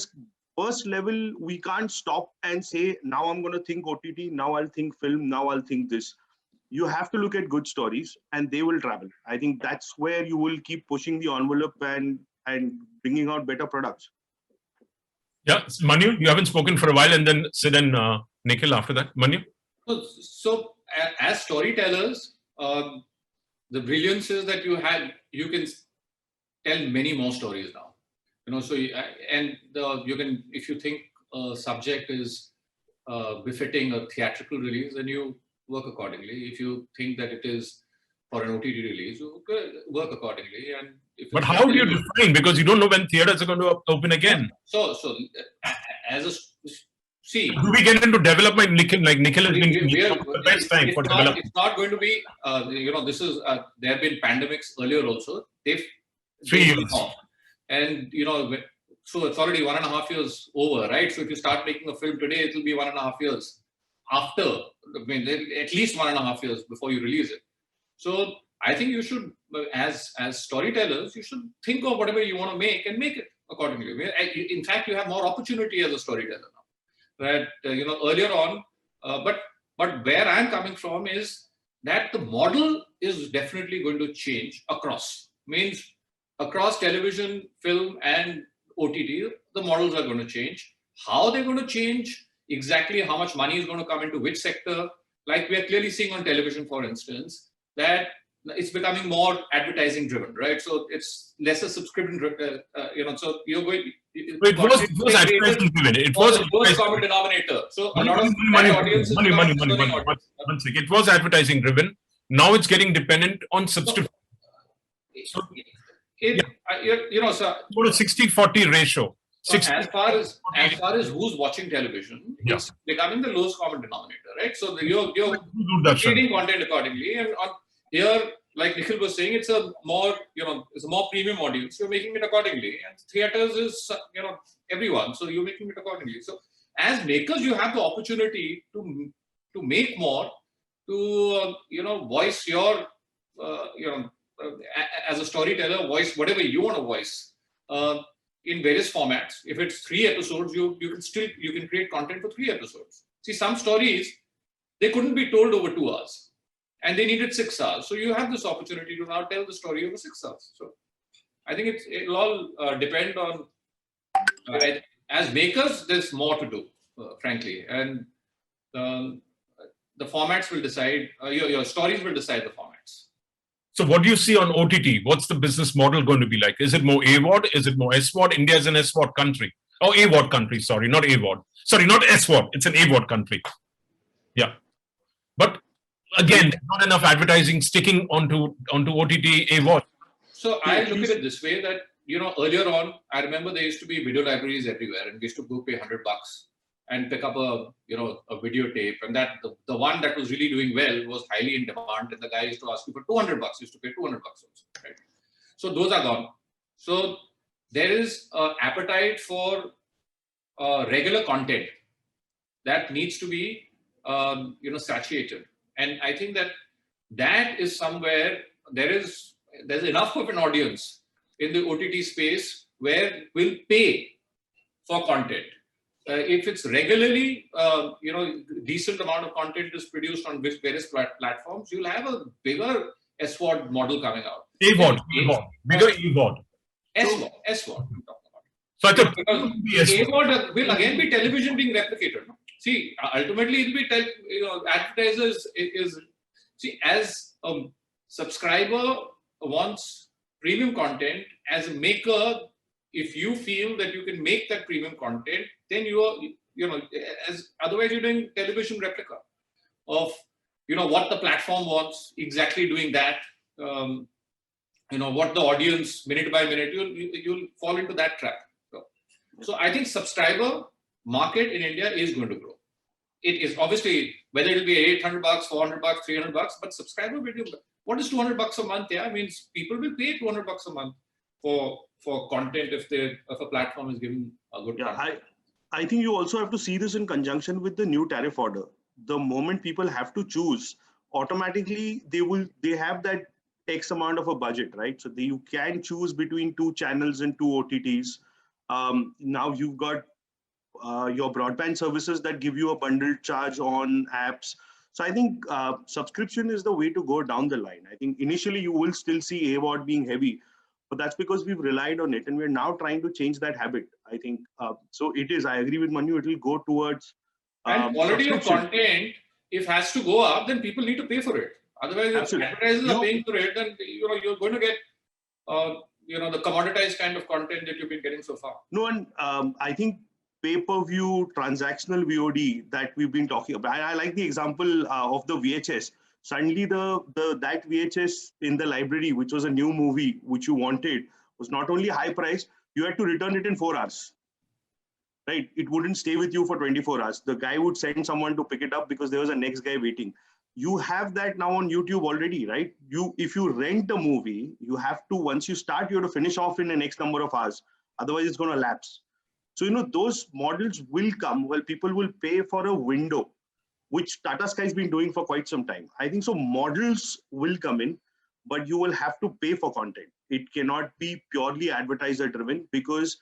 first level, we can't stop and say, now I'm going to think OTT, now I'll think film, now I'll think this. You have to look at good stories and they will travel. I think that's where you will keep pushing the envelope and bringing out better products. Yeah, Manu, you haven't spoken for a while, and then Sid and Nikhil after that. Manu? So as storytellers, the brilliance is that you can tell many more stories now. So you can, if you think a subject is befitting a theatrical release, then you work accordingly. If you think that it is for an OTT release, you work accordingly. But how do you define? Because you don't know when theaters are going to open again. So as a see, do we get into development? Like Nikhil has been the best time for development. It's not going to be. This is there have been pandemics earlier also. 3 years. And so it's already 1.5 years over, right? So if you start making a film today, it will be 1.5 years after. At least 1.5 years before you release it. So I think you should, as storytellers, you should think of whatever you want to make and make it accordingly. In fact, you have more opportunity as a storyteller now. That earlier on, but where I'm coming from is that the model is definitely going to change across. Means across television, film, and OTT, the models are going to change. How they're going to change, exactly how much money is going to come into which sector, like we are clearly seeing on television, for instance, that it's becoming more advertising driven, right? So it's lesser subscription driven, so you're going. It was advertising driven. It was the common denominator. So a lot of audience is money. One second. It was advertising driven. Now it's getting dependent on subscription. So, so 60-40 ratio. So as far as who's watching television, it's becoming the lowest common denominator, right? So you're creating content accordingly, and here, like Nikhil was saying, it's a more premium audience. You're making it accordingly, and theaters is everyone, so you're making it accordingly. So as makers, you have the opportunity to make more, to voice your as a storyteller, voice whatever you want to voice. In various formats. If it's 3 episodes, you can create content for 3 episodes. See, some stories, they couldn't be told over 2 hours and they needed 6 hours. So you have this opportunity to now tell the story over 6 hours. So I think it'll all depend on, as makers, there's more to do, frankly. And the formats will decide, your stories will decide the formats. So what do you see on OTT? What's the business model going to be like? Is it more AVOD? Is it more SVOD? India is an SVOD country. Oh, AVOD country. Sorry, not AVOD. Sorry, not SVOD. It's an AVOD country. Yeah. But again, not enough advertising sticking onto OTT AVOD. So I look at it this way that, earlier on, I remember there used to be video libraries everywhere and we used to go pay $100 and pick up a videotape, and that the one that was really doing well was highly in demand, and the guy used to ask you for $200, used to pay $200 also, right? So those are gone. So there is an appetite for regular content that needs to be satiated, and I think that is somewhere there's enough of an audience in the OTT space where we'll pay for content. If it's regularly, decent amount of content is produced on various platforms, you'll have a bigger SVOD model coming out. AVOD, bigger AVOD. SVOD, I'm talking about. So I thought Because AVOD will again be television being replicated. No? See, ultimately it will be advertisers see, as a subscriber wants premium content, as a maker, if you feel that you can make that premium content, then you are, as otherwise you're doing television replica of, what the platform wants, exactly doing that. What the audience minute by minute, you'll fall into that trap. So I think subscriber market in India is going to grow. It is obviously, whether it'll be $800, $400, $300, but subscriber video, what is $200 a month? Yeah, I mean, people will pay $200 a month for content if a platform is giving a good content. I think you also have to see this in conjunction with the new tariff order. The moment people have to choose, automatically they have that X amount of a budget, right? So you can choose between 2 channels and 2 OTTs. Now you've got your broadband services that give you a bundled charge on apps. So I think subscription is the way to go down the line. I think initially you will still see AVOD being heavy, but that's because we've relied on it, and we're now trying to change that habit. I think so. It is. I agree with Manu. It will go towards and quality of content. If has to go up, then people need to pay for it. Otherwise, if advertisers are paying for it, then you're going to get the commoditized kind of content that you've been getting so far. No, and I think pay-per-view transactional VOD that we've been talking about. I like the example of the VHS. Suddenly, that VHS in the library, which was a new movie which you wanted, was not only high price. You had to return it in 4 hours. Right? It wouldn't stay with you for 24 hours. The guy would send someone to pick it up because there was a next guy waiting. You have that now on YouTube already, right? If you rent a movie, you have to, once you start, you have to finish off in the next number of hours. Otherwise, it's going to lapse. So, those models will come. Well, people will pay for a window, which Tata Sky has been doing for quite some time. I think so models will come in, but you will have to pay for content. It cannot be purely advertiser driven, because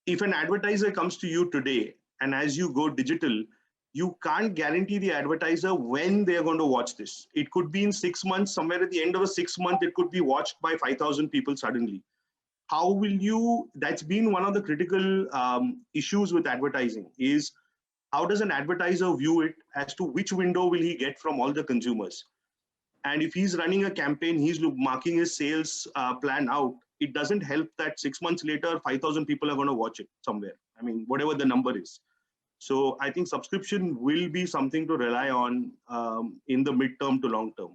if an advertiser comes to you today and as you go digital, you can't guarantee the advertiser when they're going to watch this. It could be in 6 months, somewhere at the end of a 6 month, it could be watched by 5,000 people suddenly. How will you, that's been one of the critical issues with advertising, is how does an advertiser view it as to which window will he get from all the consumers? And if he's running a campaign, he's marking his sales plan out, it doesn't help that 6 months later, 5,000 people are going to watch it somewhere. I mean, whatever the number is. So I think subscription will be something to rely on in the midterm to long term.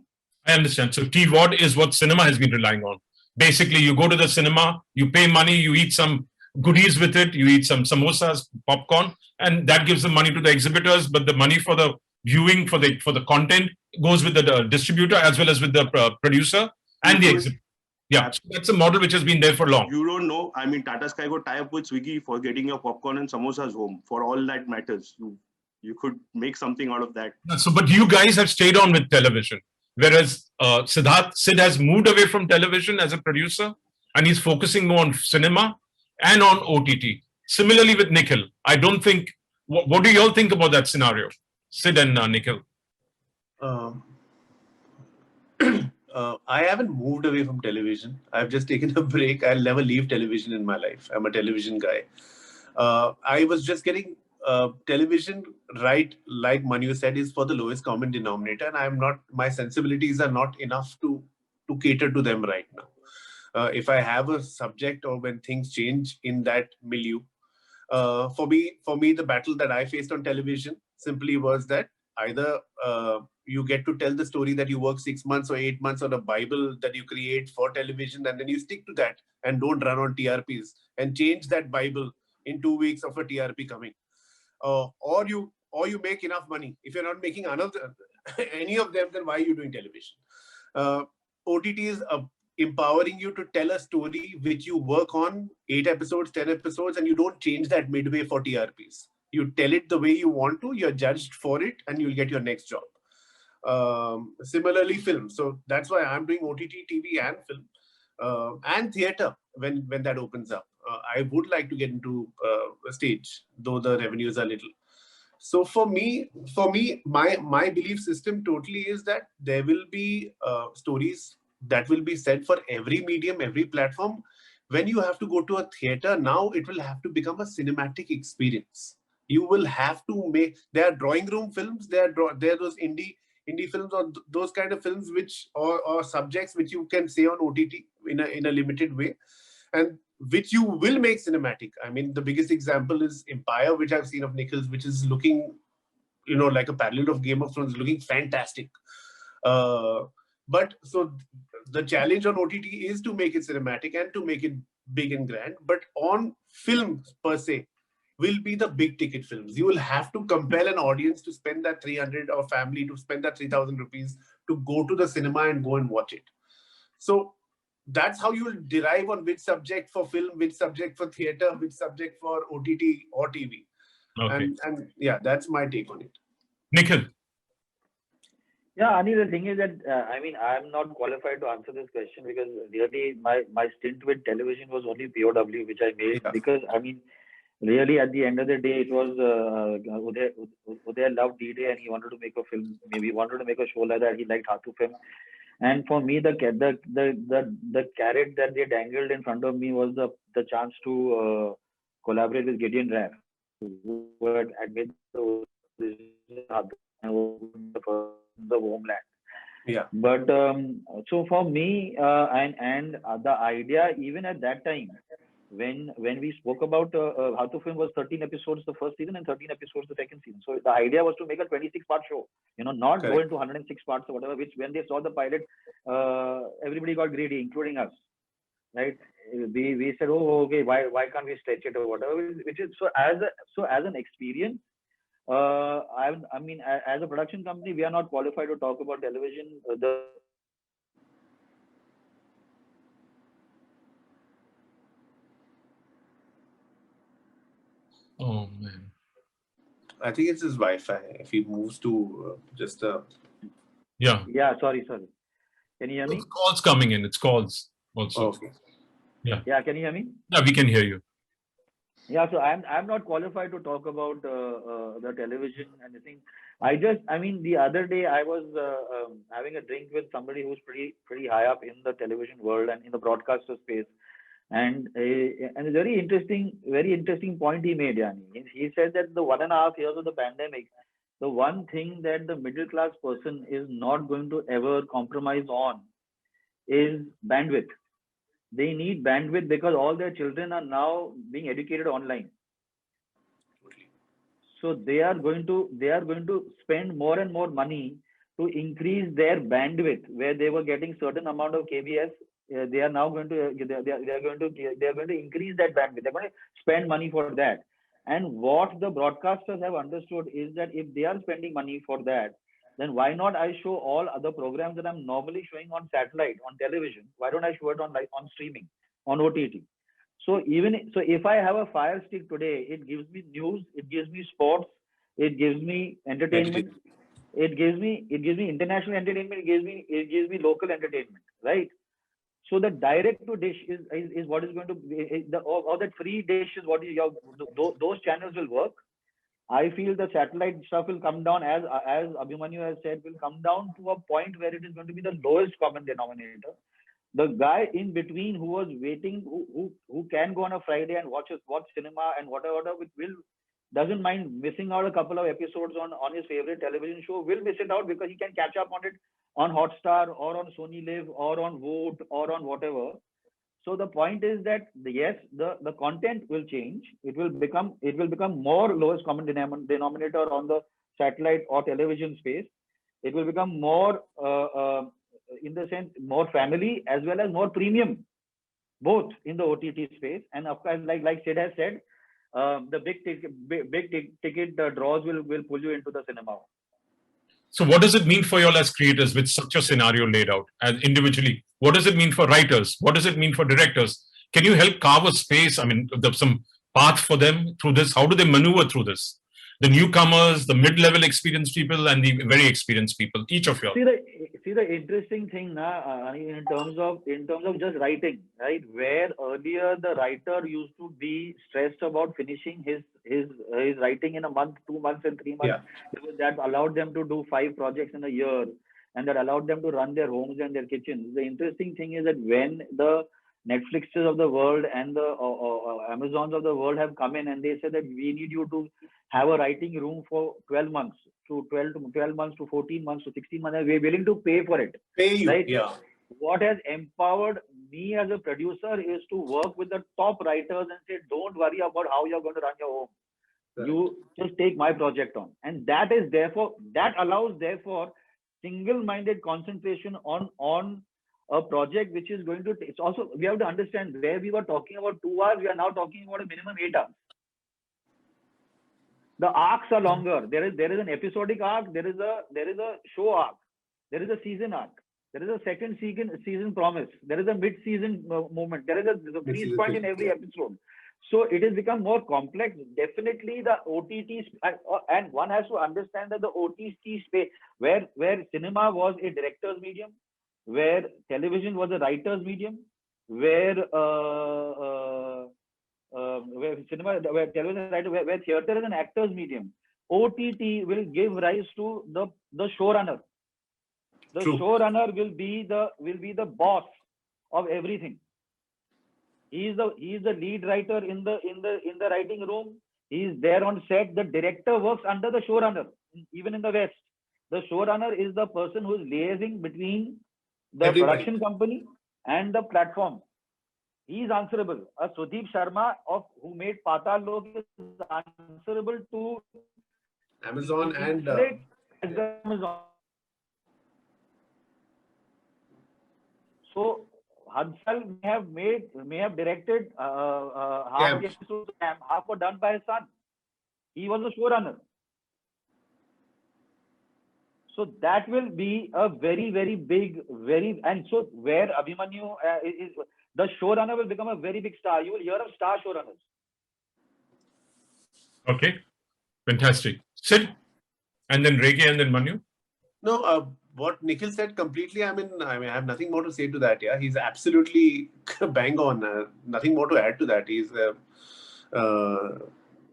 I understand. So TVOD is what cinema has been relying on. Basically, you go to the cinema, you pay money, you eat some goodies with it, you eat some samosas, popcorn, and that gives the money to the exhibitors. But the money for the viewing, for the content, goes with the distributor as well as with the producer and the exhibitor. Yeah, so that's a model which has been there for long. You don't know. I mean, Tata Sky got tie up with Swiggy for getting your popcorn and samosas home. For all that matters, you could make something out of that. So, but you guys have stayed on with television, whereas Sid has moved away from television as a producer, and he's focusing more on cinema and on OTT. Similarly with Nikhil, I don't think. What do you all think about that scenario, Sid and Nikhil? I haven't moved away from television. I've just taken a break. I'll never leave television in my life. I'm a television guy. I was just getting television, right, like Manu said, is for the lowest common denominator, and my sensibilities are not enough to cater to them right now. If I have a subject or when things change in that milieu, for me, the battle that I faced on television simply was that either you get to tell the story that you work 6 months or 8 months on a Bible that you create for television, and then you stick to that and don't run on TRPs and change that Bible in 2 weeks of a TRP coming. Or you make enough money. If you're not making any of them, then why are you doing television? OTT is empowering you to tell a story which you work on 8 episodes, 10 episodes, and you don't change that midway for TRPs. You tell it the way you want to, you're judged for it, and you'll get your next job. Similarly, film. So that's why I'm doing OTT, TV, and film, and theater when that opens up. I would like to get into a stage, though the revenues are little. So for me, my belief system totally is that there will be stories that will be said for every medium, every platform, when you have to go to a theater, now it will have to become a cinematic experience. You will have to make, there are drawing room films, there are those indie films, or those kind of films which, or subjects which you can say on OTT in a limited way, and which you will make cinematic. I mean, the biggest example is Empire, which I've seen of Nichols, which is looking, like a parallel of Game of Thrones, looking fantastic. But so the challenge on OTT is to make it cinematic and to make it big and grand. But on film per se, will be the big ticket films. You will have to compel an audience to spend that 300, or family to spend that 3,000 rupees to go to the cinema and go and watch it. So that's how you will derive on which subject for film, which subject for theater, which subject for OTT or TV. Okay. And yeah, that's my take on it. Nikhil. Yeah, Anil, the thing is that, I mean, I'm not qualified to answer this question because really my stint with television was only POW, which I made because, I mean, really at the end of the day, it was Uday loved D-Day and he wanted to make a film, maybe he wanted to make a show like that. He liked Hatu film. And for me, the carrot that they dangled in front of me was the chance to collaborate with Gideon Raff, who had made the homeland. Yeah. But so for me, and the idea even at that time, when we spoke about Hatu film, was 13 episodes the first season and 13 episodes the second season. So the idea was to make a 26-part show, not Correct. go into 106 parts or whatever, which when they saw the pilot, everybody got greedy, including us, right? We said, oh, okay, why can't we stretch it or whatever, which is, so as an experience, I mean, as a production company, we are not qualified to talk about television. Oh man, I think it's his Wi-Fi. If he moves to just yeah. Sorry. Can you hear me? It's calls coming in. It's calls also. Okay. Yeah. Can you hear me? Yeah, we can hear you. Yeah, so I'm not qualified to talk about the television and anything. I mean, the other day I was having a drink with somebody who's pretty high up in the television world and in the broadcaster space, and a very interesting point he made. Yani. He said that the 1.5 years of the pandemic, the one thing that the middle class person is not going to ever compromise on is bandwidth. They need bandwidth because all their children are now being educated online. So they are going to spend more and more money to increase their bandwidth, where they were getting certain amount of KBS. They are now going to increase that bandwidth. They're going to spend money for that. And what the broadcasters have understood is that if they are spending money for that, then why not I show all other programs that I'm normally showing on satellite, on television? Why don't I show it on streaming, on OTT? So if I have a Fire Stick today, it gives me news, it gives me sports, it gives me entertainment, it gives me international entertainment, it gives me local entertainment, right? So the direct to dish is what is going to be or that free dish is what is those channels will work. I feel the satellite stuff will come down, as Abhimanyu has said, will come down to a point where it is going to be the lowest common denominator. The guy in between who was waiting, who can go on a Friday and watch cinema and whatever, doesn't mind missing out a couple of episodes on his favorite television show, will miss it out because he can catch up on it on Hotstar or on Sony Live or on Voot or on whatever. So the point is that yes, the content will change. It will become more lowest common denominator on the satellite or television space. It will become more, in the sense, more family as well as more premium, both in the OTT space. And of course, like Sid has said, the big ticket draws will pull you into the cinema. So what does it mean for you all as creators with such a scenario laid out as individually? What does it mean for writers? What does it mean for directors? Can you help carve a space? I mean, some path for them through this? How do they maneuver through this? The newcomers, the mid-level experienced people, and the very experienced people. Each of you. See the interesting thing now, in terms of just writing, right? Where earlier the writer used to be stressed about finishing his writing in a month, 2 months, and 3 months, because that allowed them to do 5 projects in a year, and that allowed them to run their homes and their kitchens. The interesting thing is that when the Netflixes of the world and the Amazons of the world have come in and they said that we need you to have a writing room for 12 months to 12 months to 14 months to 16 months. And we're willing to pay for it. Pay you, Right? yeah. What has empowered me as a producer is to work with the top writers and say, don't worry about how you're going to run your home. Correct. You just take my project on. And that is therefore, that allows therefore single-minded concentration on a project which is going to, it's also, we have to understand where we were talking about 2 hours, we are now talking about a minimum 8 hours. The arcs are longer. There is an episodic arc, there is a show arc, there is a season arc. There is a second season promise. There is a mid-season movement. There is a freeze point in every episode. So it has become more complex. Definitely the OTT, and one has to understand that the OTT space, where cinema was a director's medium, where television was a writer's medium, where cinema, where television writer, where theater is an actor's medium. OTT will give rise to the showrunner. The True. showrunner will be the boss of everything. He is the lead writer in the writing room. He is there on set. The director works under the showrunner. Even in the West, the showrunner is the person who is liaising between the production company and the platform. He is answerable. Sudeep Sharma who made Patal Lok is answerable to Amazon and Amazon. So Hansal may have directed half the episodes, half were done by his son. He was the showrunner. So that will be a very, very big, and so where Abhimanyu is, the showrunner will become a very big star. You will hear of star showrunners. Okay, fantastic. Sid, and then Reggae, and then Manu. No, what Nikhil said completely, I mean, I have nothing more to say to that. Yeah, he's absolutely bang on. Nothing more to add to that. He's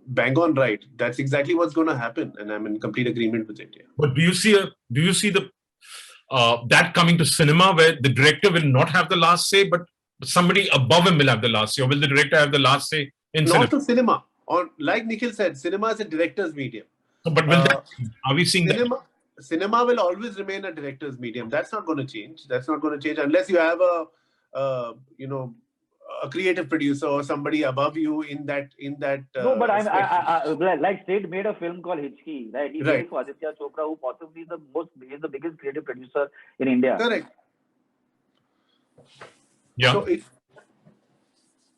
bang on right. That's exactly what's going to happen, and I'm in complete agreement with it. Yeah. But do you see the that coming to cinema where the director will not have the last say, but somebody above him will have the last say, or will the director have the last say in cinema? Not to cinema. Or like Nikhil said, cinema is a director's medium. But will are we seeing cinema? Cinema will always remain a director's medium. That's not going to change. That's not going to change unless you have a creative producer or somebody above you in that. No, but I like Sid made a film called Hichki, right? He made it for Aditya Chopra, who possibly is the biggest creative producer in India. Correct. Yeah.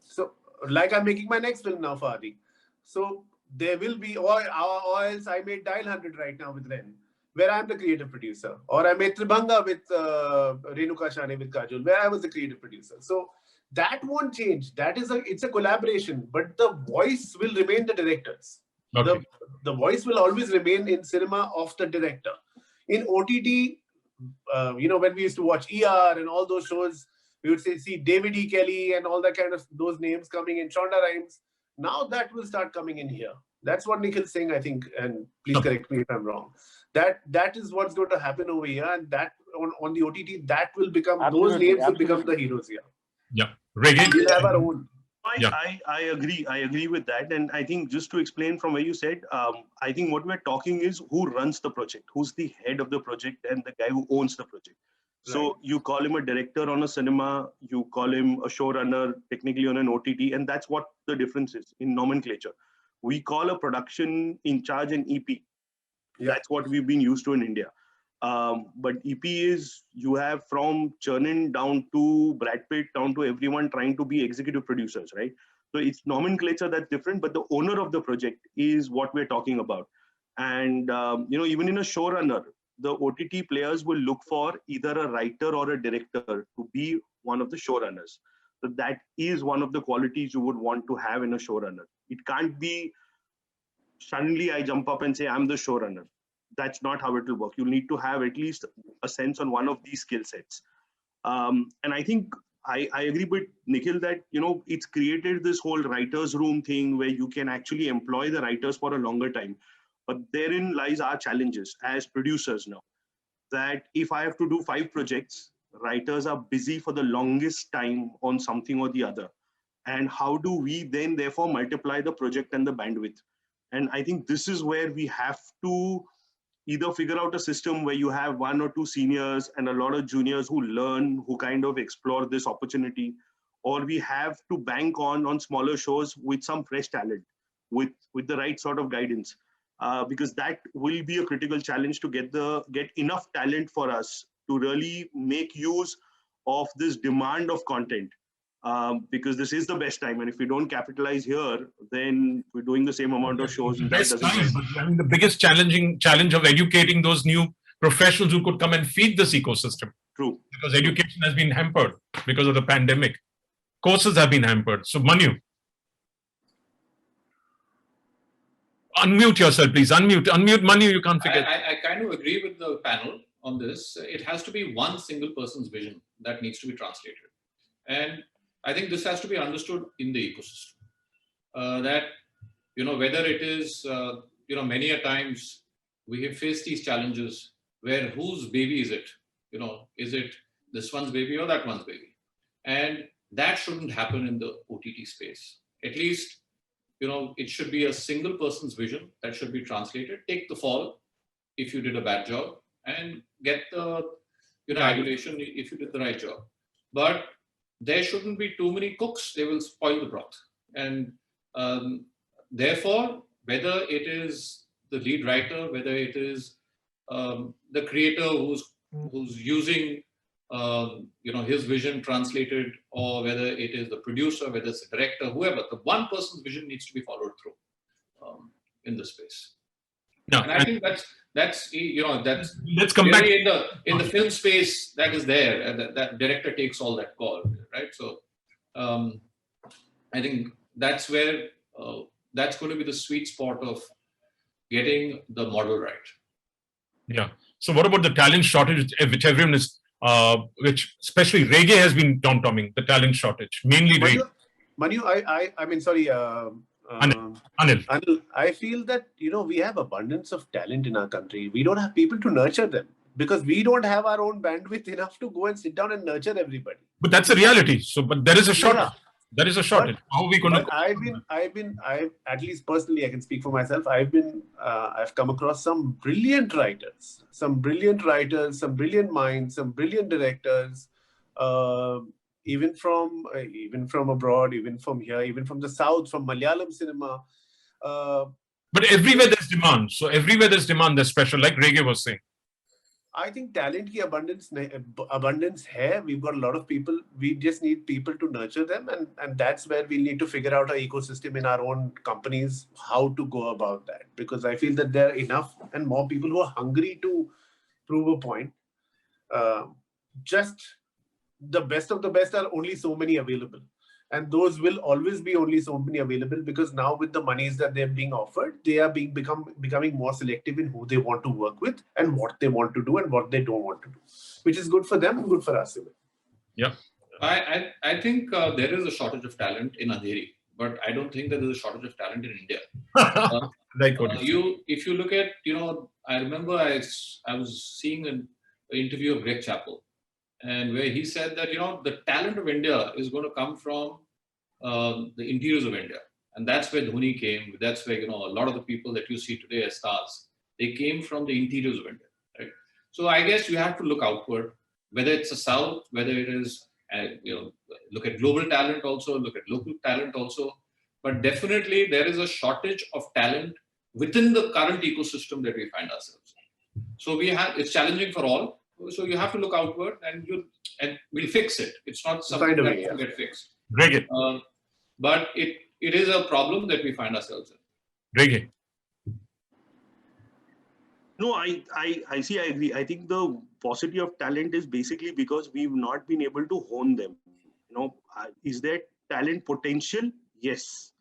So like I'm making my next film now for Adi. So there will be, or else I made Dial 100 right now with Ren, where I'm the creative producer. Or I made Tribhanga with Renuka Shane with Kajol, where I was the creative producer. So that won't change. It's a collaboration, but the voice will remain the director's. Okay. The voice will always remain in cinema of the director. In OTT, when we used to watch ER and all those shows, we would see David E. Kelly and all that kind of those names coming in, Shonda Rhimes. Now that will start coming in here. That's what Nikhil's saying, I think, and please correct me if I'm wrong. That is what's going to happen over here, and that on the OTT, that will become, those names will become the heroes here. Yeah. Reggae. We'll have our own. I agree with that. And I think just to explain from where you said, I think what we're talking is who runs the project, who's the head of the project and the guy who owns the project. So you call him a director on a cinema, you call him a showrunner technically on an OTT, and that's what the difference is in nomenclature. We call a production in charge an EP. Yeah. That's what we've been used to in India. But EP is, you have from Chernin down to Brad Pitt, down to everyone trying to be executive producers, right? So it's nomenclature that's different, but the owner of the project is what we're talking about. And, even in a showrunner, the OTT players will look for either a writer or a director to be one of the showrunners. So that is one of the qualities you would want to have in a showrunner. It can't be suddenly I jump up and say, I'm the showrunner. That's not how it will work. You'll need to have at least a sense on one of these skill sets. And I think I agree with Nikhil that, it's created this whole writer's room thing where you can actually employ the writers for a longer time. But therein lies our challenges as producers now, that if I have to do 5 projects, writers are busy for the longest time on something or the other. And how do we then therefore multiply the project and the bandwidth? And I think this is where we have to either figure out a system where you have 1 or 2 seniors and a lot of juniors who learn, who kind of explore this opportunity, or we have to bank on smaller shows with some fresh talent, with the right sort of guidance, because that will be a critical challenge to get enough talent for us to really make use of this demand of content. Because this is the best time, and if we don't capitalize here, then we're doing the same amount of shows, and that Best doesn't time, work. but I mean, the biggest challenge of educating those new professionals who could come and feed this ecosystem, True. because education has been hampered because of the pandemic. Courses have been hampered. So Manu, unmute yourself, please. Unmute Manu, you can't forget. I kind of agree with the panel on this. It has to be one single person's vision that needs to be translated. And I think this has to be understood in the ecosystem. That, whether it is, many a times we have faced these challenges where whose baby is it? Is it this one's baby or that one's baby? And that shouldn't happen in the OTT space. At least, it should be a single person's vision that should be translated. Take the fall if you did a bad job, and get the adulation if you did the right job. But there shouldn't be too many cooks. They will spoil the broth. And therefore, whether it is the lead writer, whether it is the creator who's using his vision translated, or whether it is the producer, whether it's the director, whoever, the one person's vision needs to be followed through in the space. No, and I think that's that's let's come back really in the film space that is there, and that director takes all that call, right? So I think that's where that's going to be the sweet spot of getting the model right. Yeah. So what about the talent shortage, which everyone is, which especially reggae has been tom-tomming, the talent shortage, mainly reggae. Manu, I mean, sorry, Anil. I feel that, we have abundance of talent in our country. We don't have people to nurture them because we don't have our own bandwidth enough to go and sit down and nurture everybody. But that's a reality. So, but there is a shortage. Yeah. There is a shortage. How are we going to? I've at least personally, I can speak for myself. I've come across some brilliant writers, some brilliant minds, some brilliant directors, even from abroad, even from here, even from the South, from Malayalam cinema. But everywhere there's demand. So everywhere there's demand, there's pressure, like reggae was saying. I think talent ki abundance hai. We've got a lot of people. We just need people to nurture them, and that's where we need to figure out our ecosystem in our own companies, how to go about that. Because I feel that there are enough and more people who are hungry to prove a point. Just the best of the best are only so many available. And those will always be only so many available, because now with the monies that they're being offered, they are becoming more selective in who they want to work with and what they want to do and what they don't want to do, which is good for them and good for us. Yeah. I think there is a shortage of talent in Andheri, but I don't think that there's a shortage of talent in India. If you look at, I remember I was seeing an interview of Greg Chappell, and where he said that, the talent of India is going to come from the interiors of India. And that's where Dhoni came. That's where, a lot of the people that you see today as stars, they came from the interiors of India, right? So I guess you have to look outward, whether it's the South, whether it is, look at global talent also, look at local talent also. But definitely there is a shortage of talent within the current ecosystem that we find ourselves in. So it's challenging for all. So you have to look outward, and we'll fix it. It's not something that will get fixed. Reggae. But it is a problem that we find ourselves in. Reggae. No, I see, I agree. I think the paucity of talent is basically because we've not been able to hone them. Is there talent potential? Yes.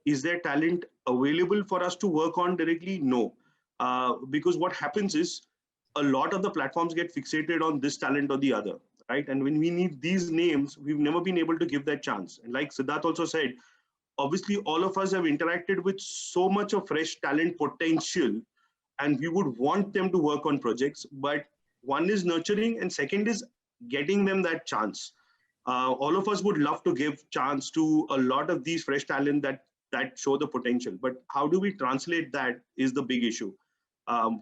Is there talent available for us to work on directly? No. Because what happens is, a lot of the platforms get fixated on this talent or the other, right? And when we need these names, we've never been able to give that chance. And like Siddharth also said, obviously all of us have interacted with so much of fresh talent potential, and we would want them to work on projects. But one is nurturing, and second is getting them that chance. All of us would love to give chance to a lot of these fresh talent that show the potential, but how do we translate that is the big issue.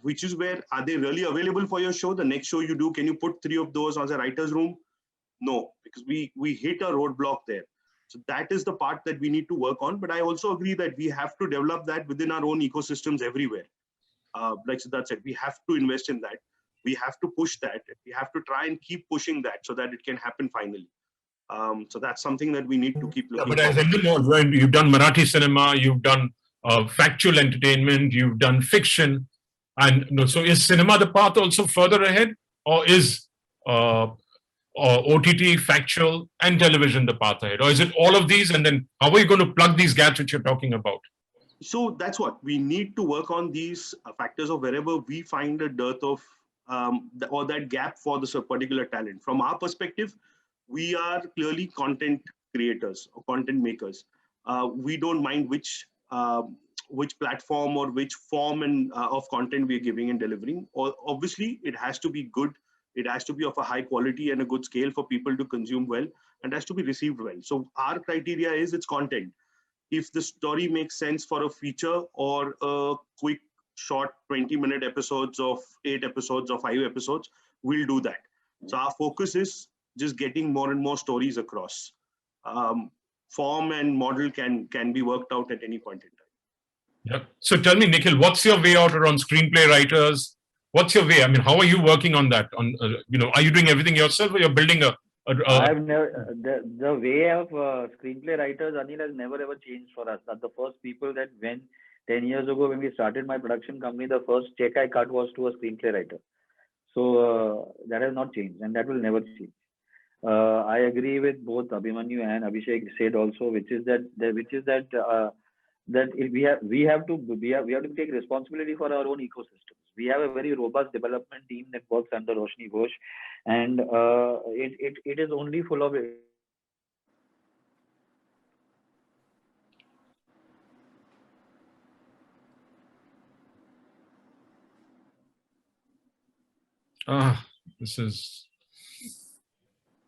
Which is where, are they really available for your show? The next show you do, can you put 3 of those on the writer's room? No, because we hit a roadblock there. So that is the part that we need to work on. But I also agree that we have to develop that within our own ecosystems everywhere. Like Siddharth said, we have to invest in that. We have to push that. We have to try and keep pushing that so that it can happen finally. So that's something that we need to keep looking But as forward. you've done Marathi cinema, you've done factual entertainment, you've done fiction. And so is cinema the path also further ahead, or is OTT, factual, and television the path ahead? Or is it all of these? And then how are you going to plug these gaps which you're talking about? So that's what we need to work on, these factors of wherever we find a dearth of or that gap for this particular talent. From our perspective, we are clearly content creators or content makers. We don't mind which platform or which form of content we are giving and delivering. Or obviously, it has to be good. It has to be of a high quality and a good scale for people to consume well, and has to be received well. So our criteria is its content. If the story makes sense for a feature or a quick, short 20-minute episodes of 8 episodes or 5 episodes, we'll do that. So our focus is just getting more and more stories across. Form and model can be worked out at any point in time. Yeah. So tell me, Nikhil, what's your way out around screenplay writers? What's your way? I mean, how are you working on that? Are you doing everything yourself, or you're building I've never the way of screenplay writers, Anil, has never ever changed for us. That the first people that when 10 years ago when we started my production company, the first check I cut was to a screenplay writer. So that has not changed, and that will never change. I agree with both Abhimanyu and Abhishek said also, which is that we have to take responsibility for our own ecosystems. We have a very robust development team that works under Roshni Ghosh, and it is only full of it.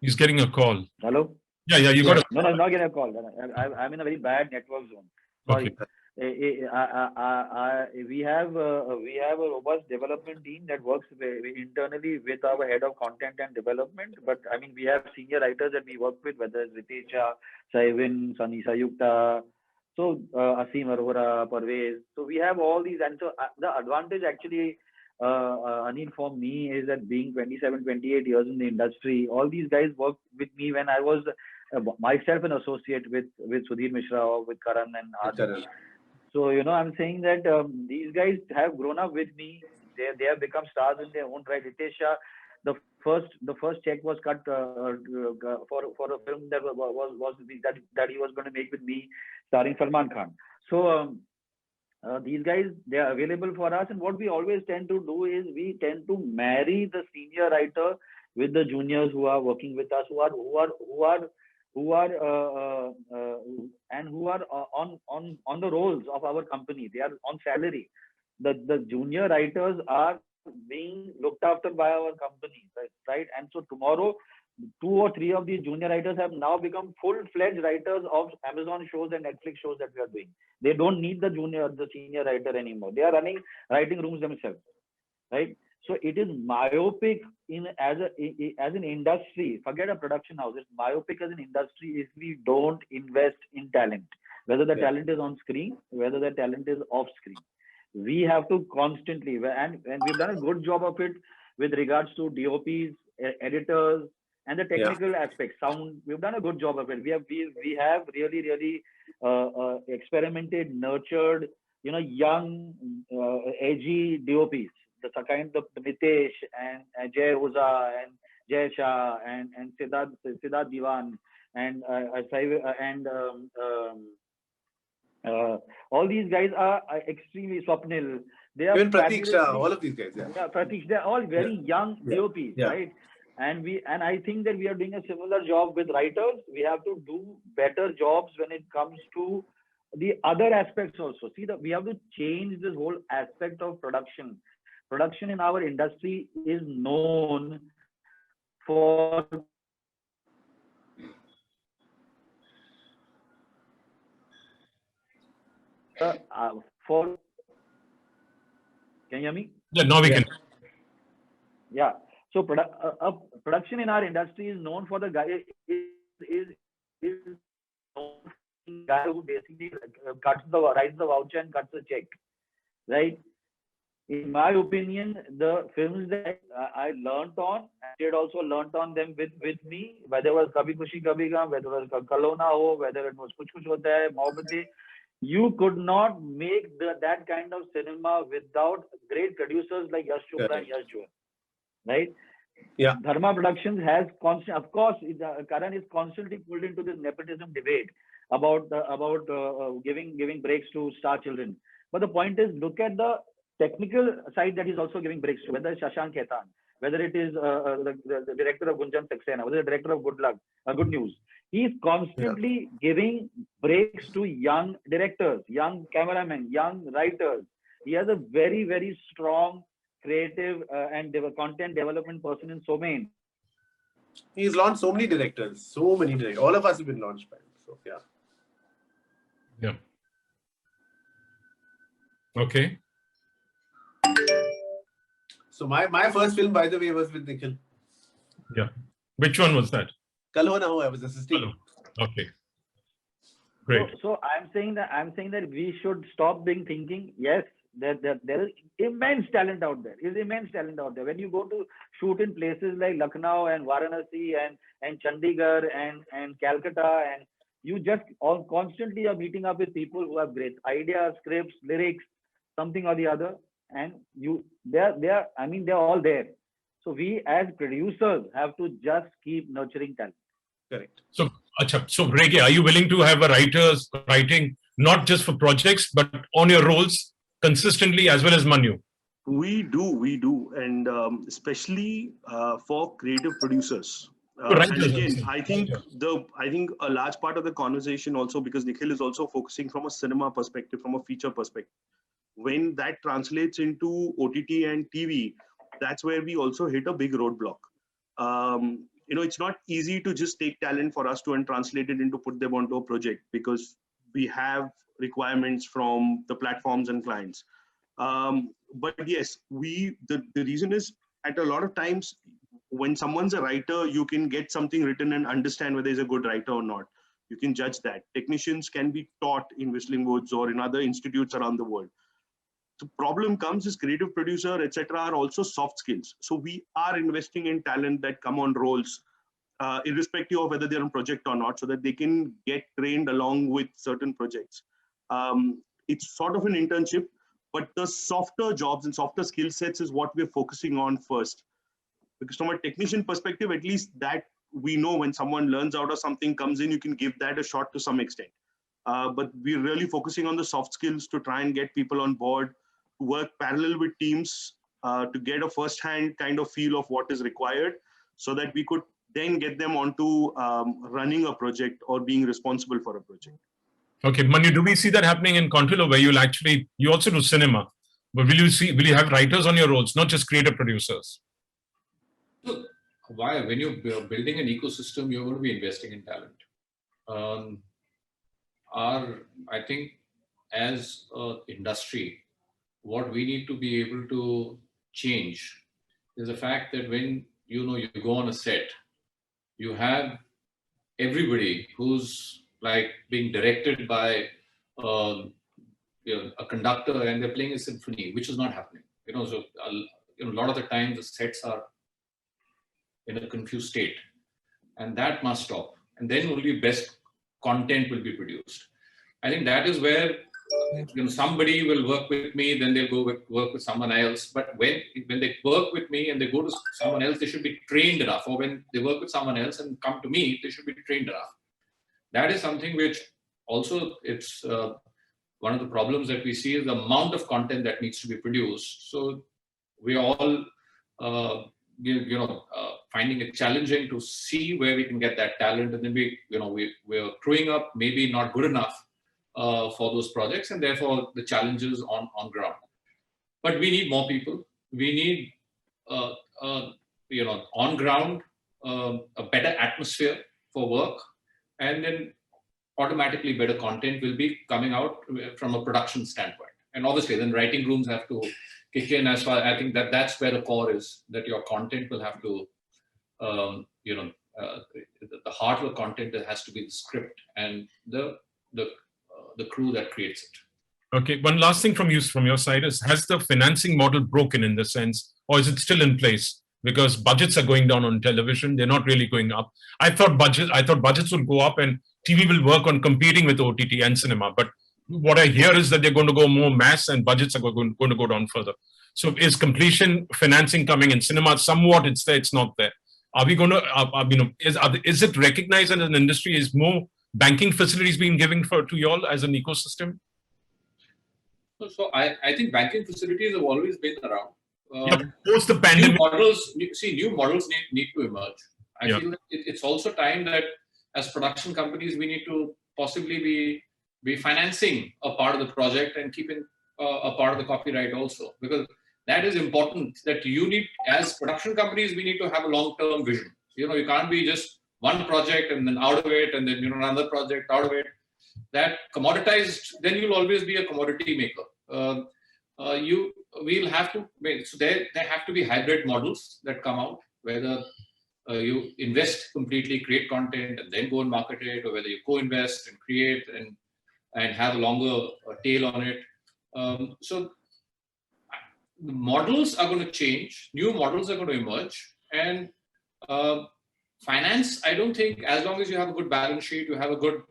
He's getting a call. Hello? Yeah, you got a No, I'm not getting a call. I'm in a very bad network zone. Sorry. Okay. We have a robust development team that works internally with our head of content and development. But I mean, we have senior writers that we work with, whether it's Ritesh, Saivin, Sunny Sayukta, so Asim Arora, Parvez. So we have all these, and so the advantage actually, Anil, for me is that being 27, 28 years in the industry, all these guys worked with me when I was myself an associate with Sudhir Mishra or with Karan and Adi. So, I'm saying that these guys have grown up with me. They have become stars in their own right. Ritesh Shah, the first check was cut for a film that that he was going to make with me, starring Salman Khan. So these guys, they are available for us, and what we always tend to do is we tend to marry the senior writer with the juniors who are working with us, who are on the rolls of our company. They are on salary. The junior writers are being looked after by our company, right? And so tomorrow, 2 or 3 of these junior writers have now become full-fledged writers of Amazon shows and Netflix shows that we are doing. They don't need the senior writer anymore. They are running writing rooms themselves, right? So it is myopic as an industry. Forget a production house. It's myopic as an industry if we don't invest in talent, whether the talent is on screen, whether the talent is off screen. We have to constantly, and we've done a good job of it with regards to DOPs, editors, and the technical aspects. Sound, we've done a good job of it. We have really experimented, nurtured, young, edgy DOPs. The kind of Mitesh and Jay Oza and Jay Shah and Siddharth Diwan and all these guys are extremely Swapnil. They are even Pratik Shah, all of these guys. Yeah, Pratik, they're all very young DOPs, right? And I think that we are doing a similar job with writers. We have to do better jobs when it comes to the other aspects also. See, we have to change this whole aspect of production. Production in our industry is known for for can you hear me? Yeah, now we can. Yeah. So production in our industry is known for the guy is known for the guy who basically writes the voucher and cuts the check, right? In my opinion, the films that I learnt on, and also learnt on them with me, whether it was Kabhi Khushi Kabhi Gham, whether it was Kal Ho Na Ho, whether it was Kuch Kuch Hota Hai, Mohabbatein, you could not make that kind of cinema without great producers like Yash Chopra and Yash Johar, right? Yeah. Dharma Productions has constant, of course, Karan is constantly pulled into this nepotism debate about giving breaks to star children. But the point is, look at the technical side that he's also giving breaks to, whether it's Shashank Khaitan, whether it is the director of Gunjan Saxena, whether the director of Good News. He's constantly giving breaks to young directors, young cameramen, young writers. He has a very, very strong creative and content development person in Somain. He's launched so many directors, all of us have been launched by him. So yeah. Yeah. Okay. So my first film, by the way, was with Nikhil. Yeah. Which one was that? Kal Ho Na Ho, I was assisting. Okay. Great. So I'm saying that we should stop thinking, yes, there is immense talent out there. When you go to shoot in places like Lucknow and Varanasi and Chandigarh and Calcutta, and you just constantly are meeting up with people who have great ideas, scripts, lyrics, something or the other, and they're all there. So we as producers have to just keep nurturing talent. Correct. So Reggae, are you willing to have a writers writing not just for projects but on your roles consistently as well as Manu? We do, and especially for creative producers. Right. And again, I think a large part of the conversation also, because Nikhil is also focusing from a cinema perspective, from a feature perspective. When that translates into OTT and TV, that's where we also hit a big roadblock. It's not easy to just take talent for us to and translate it into put them onto a project, because we have requirements from the platforms and clients. But yes, the reason is, at a lot of times when someone's a writer, you can get something written and understand whether he's a good writer or not. You can judge that. Technicians can be taught in Whistling Woods or in other institutes around the world. The problem comes is creative producer, etc., are also soft skills. So we are investing in talent that come on roles, irrespective of whether they're on project or not, so that they can get trained along with certain projects. It's sort of an internship, but the softer jobs and softer skill sets is what we're focusing on first. Because from a technician perspective, at least that we know when someone learns out of something, comes in, you can give that a shot to some extent. But we're really focusing on the soft skills to try and get people on board, work parallel with teams to get a first-hand kind of feel of what is required, so that we could then get them onto running a project or being responsible for a project. Okay, Manu, do we see that happening in Contrilo, where you also do cinema, but will you have writers on your roles, not just creative producers? So when you're building an ecosystem, you're going to be investing in talent. I think as an industry, what we need to be able to change is the fact that when you go on a set, you have everybody who's like being directed by a conductor, and they're playing a symphony, which is not happening. So a lot of the time the sets are in a confused state, and that must stop. And then only best content will be produced. I think that is where somebody will work with me, then they'll go work with someone else. But when they work with me and they go to someone else, they should be trained enough. Or when they work with someone else and come to me, they should be trained enough. That is something which also, it's one of the problems that we see is the amount of content that needs to be produced. So we all, finding it challenging to see where we can get that talent, and then we're crewing up, maybe not good enough for those projects, and therefore the challenges on ground. But we need more people. We need on ground a better atmosphere for work, and then automatically better content will be coming out from a production standpoint. And obviously then writing rooms have to kick in as far. I think that's where the core is, that your content will have to, the heart of the content that has to be the script and the crew that creates it. Okay, one last thing from your side is, has the financing model broken in the sense, or is it still in place? Because budgets are going down on television, they're not really going up. I thought budgets would go up and TV will work on competing with OTT and cinema. But what I hear is that they're going to go more mass and budgets are going to go down further. So is completion financing coming in cinema? Somewhat it's there, it's not there. Are we going to, is it recognized as an industry? Is more banking facilities being given to you all as an ecosystem? So I think banking facilities have always been around. Post the pandemic. New models need to emerge. I feel that it's also time that as production companies, we need to possibly be financing a part of the project and keeping a part of the copyright also, because that is important. That you need, as production companies, we need to have a long-term vision. You can't be just one project and then out of it, and then another project out of it. That commoditized, then you'll always be a commodity maker. We'll have to make, so there have to be hybrid models that come out, whether you invest completely, create content and then go and market it, or whether you co-invest and create and have a longer tail on it. So the models are going to change, new models are going to emerge, and finance, I don't think, as long as you have a good balance sheet, you have a good,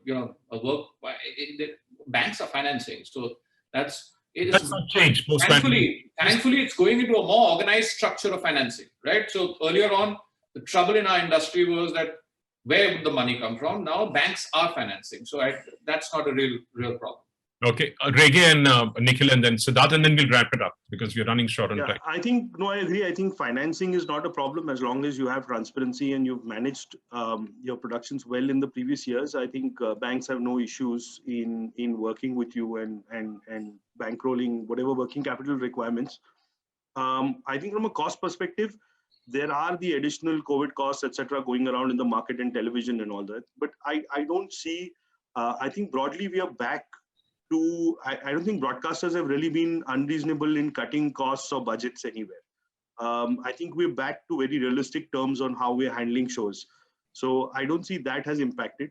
banks are financing. So that's not changed. Thankfully, it's going into a more organized structure of financing, right? So earlier on, the trouble in our industry was that where would the money come from? Now banks are financing. So that's not a real problem. Okay, Rege and Nikhil and then Siddharth, and then we'll wrap it up because we're running short on time. I agree. I think financing is not a problem as long as you have transparency and you've managed your productions well in the previous years. I think banks have no issues in working with you and bankrolling whatever working capital requirements. I think from a cost perspective, there are the additional COVID costs, etc., going around in the market and television and all that. But I don't see, I think broadly we are back to, I don't think broadcasters have really been unreasonable in cutting costs or budgets anywhere. I think we're back to very realistic terms on how we're handling shows. So I don't see that has impacted.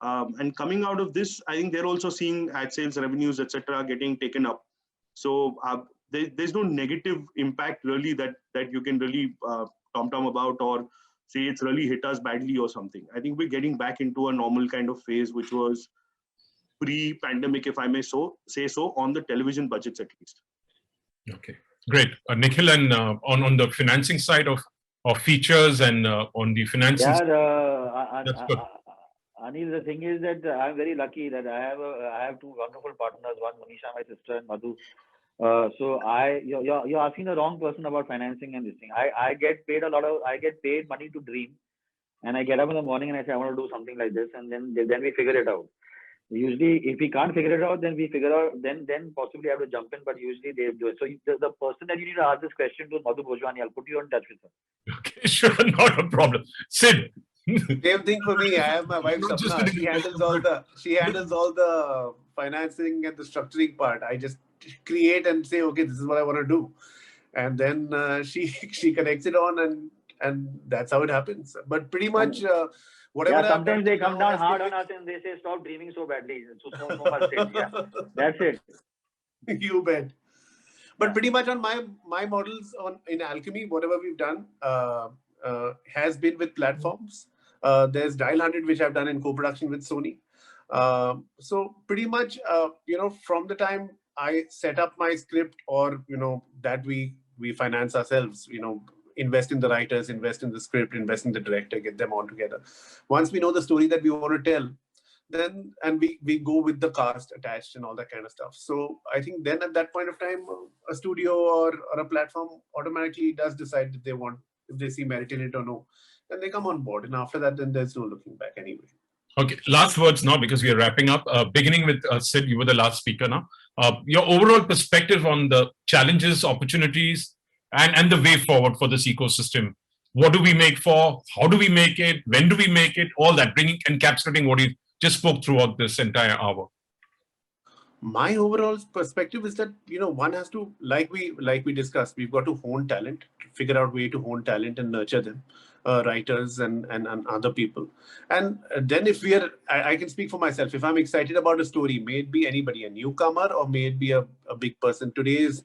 And coming out of this, I think they're also seeing ad sales revenues, etc., getting taken up. So there's no negative impact really that you can really tom-tom about or say it's really hit us badly or something. I think we're getting back into a normal kind of phase, which was pre-pandemic, if I may say so, on the television budgets at least. Okay, great. Nikhil, and on the financing side of features and on the financing side. That's good. Anil, the thing is that I'm very lucky that I have two wonderful partners, one Manisha, my sister, and Madhu. So you're asking the wrong person about financing and this thing. I get paid money to dream, and I get up in the morning and I say I want to do something like this, and then we figure it out. Usually, if we can't figure it out, then then possibly I have to jump in. But usually they do it. So the person that you need to ask this question to, Madhu Bhojwani, I'll put you in touch with her. Okay, sure, not a problem. Sid. Same thing for me. I have my wife Sapna. She handles all the financing and the structuring part. I just create and say, okay, this is what I want to do, and then she connects it on, and that's how it happens. But pretty much. Whatever sometimes they come down hard on us and they say, stop dreaming so badly. So much that's it. You bet. But pretty much on my models in Alchemy, whatever we've done has been with platforms. There's Dial 100, which I've done in co-production with Sony. So pretty much, from the time I set up my script or, that we finance ourselves, invest in the writers, invest in the script, invest in the director, get them all together. Once we know the story that we want to tell, then we go with the cast attached and all that kind of stuff. So I think then at that point of time, a studio or a platform automatically does decide that they want, if they see merit in it or no, then they come on board. And after that, then there's no looking back anyway. Okay, last words now because we are wrapping up. Beginning with Sid, you were the last speaker now. Your overall perspective on the challenges, opportunities, and the way forward for this ecosystem what do we make for, how do we make it, when do we make it, all that, encapsulating what you just spoke throughout this entire hour. My overall perspective is that, one has to, like we discussed, we've got to hone talent, figure out way to hone talent and nurture them, writers and other people. And then if I can speak for myself, if I'm excited about a story, may it be anybody, a newcomer, or may it be a big person. Today is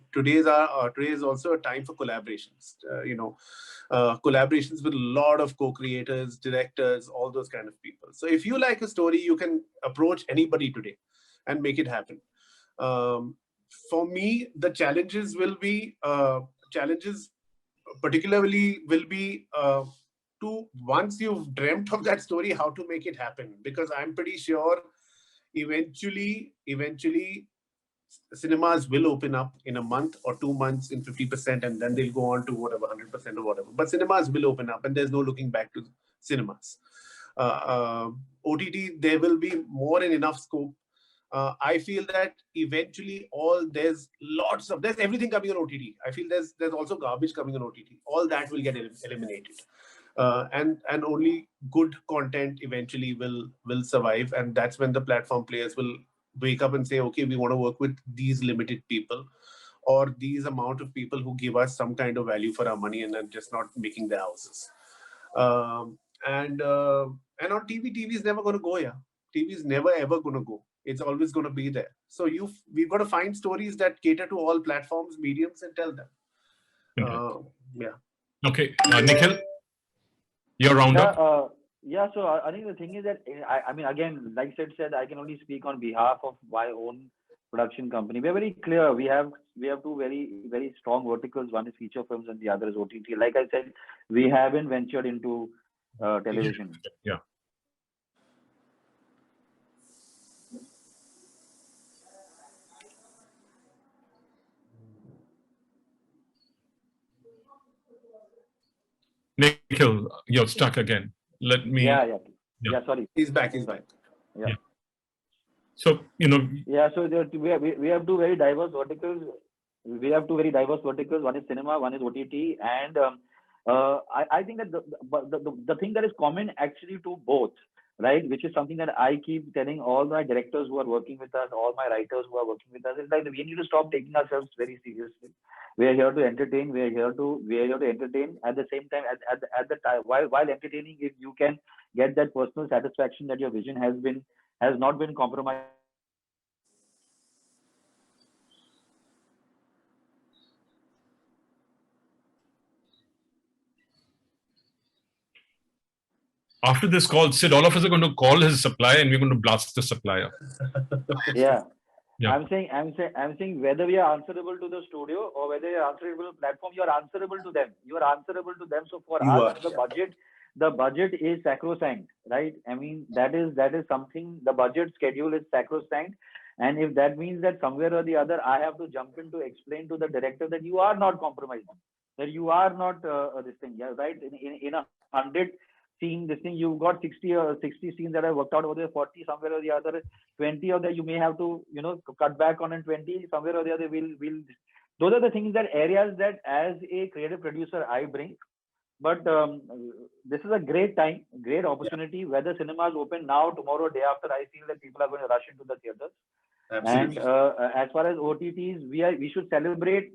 also a time for collaborations, collaborations with a lot of co-creators, directors, all those kind of people. So if you like a story, you can approach anybody today and make it happen. For me, the challenges will be particularly will be to, once you've dreamt of that story, how to make it happen. Because I'm pretty sure eventually cinemas will open up in a month or 2 months in 50%, and then they'll go on to whatever 100% or whatever. But cinemas will open up, and there's no looking back to cinemas. OTT, there will be more and enough scope. I feel that eventually there's everything coming on OTT. I feel there's also garbage coming on OTT. All that will get eliminated. And only good content eventually will survive. And that's when the platform players will wake up and say, okay, we want to work with these limited people, or these amount of people who give us some kind of value for our money, and then just not making the houses. And on TV is never going to go. TV is never ever going to go. It's always going to be there. So we've got to find stories that cater to all platforms, mediums, and tell them. Okay, Nikhil, your roundup. So I think the thing is that, I mean, again, like Sid said, I can only speak on behalf of my own production company. We're very clear. We have two very, very strong verticals. One is feature films and the other is OTT. Like I said, we haven't ventured into television. Yeah. Nikhil, you're stuck again. Let me. Yeah. Sorry. He's back. Yeah. So, So we have two very diverse verticals. One is cinema, one is OTT, and I think that the thing that is common actually to both, right, which is something that I keep telling all my directors who are working with us, all my writers who are working with us, is like we need to stop taking ourselves very seriously. We are here to entertain. We are here to entertain. At the same time, at the time, while entertaining, if you can get that personal satisfaction that your vision has not been compromised. After this call, Sid, all of us are going to call his supplier and we're going to blast the supplier. Yeah. Yeah. I'm saying whether we are answerable to the studio or whether you're answerable to the platform, you are answerable to them. So for us, the budget is sacrosanct, right? I mean, that is something, the budget schedule is sacrosanct. And if that means that somewhere or the other, I have to jump in to explain to the director that you are not compromising, that you are not this thing, yeah, right? In 100 scene, this thing, you've got 60 scenes that have worked out over there, 40 somewhere or the other, 20 of that you may have to, cut back on, and 20 somewhere or the other will. Those are the things, that areas that as a creative producer I bring. But this is a great time, great opportunity. Whether cinemas open now, tomorrow, day after, I feel that people are going to rush into the theaters. Absolutely. And as far as OTTs, we should celebrate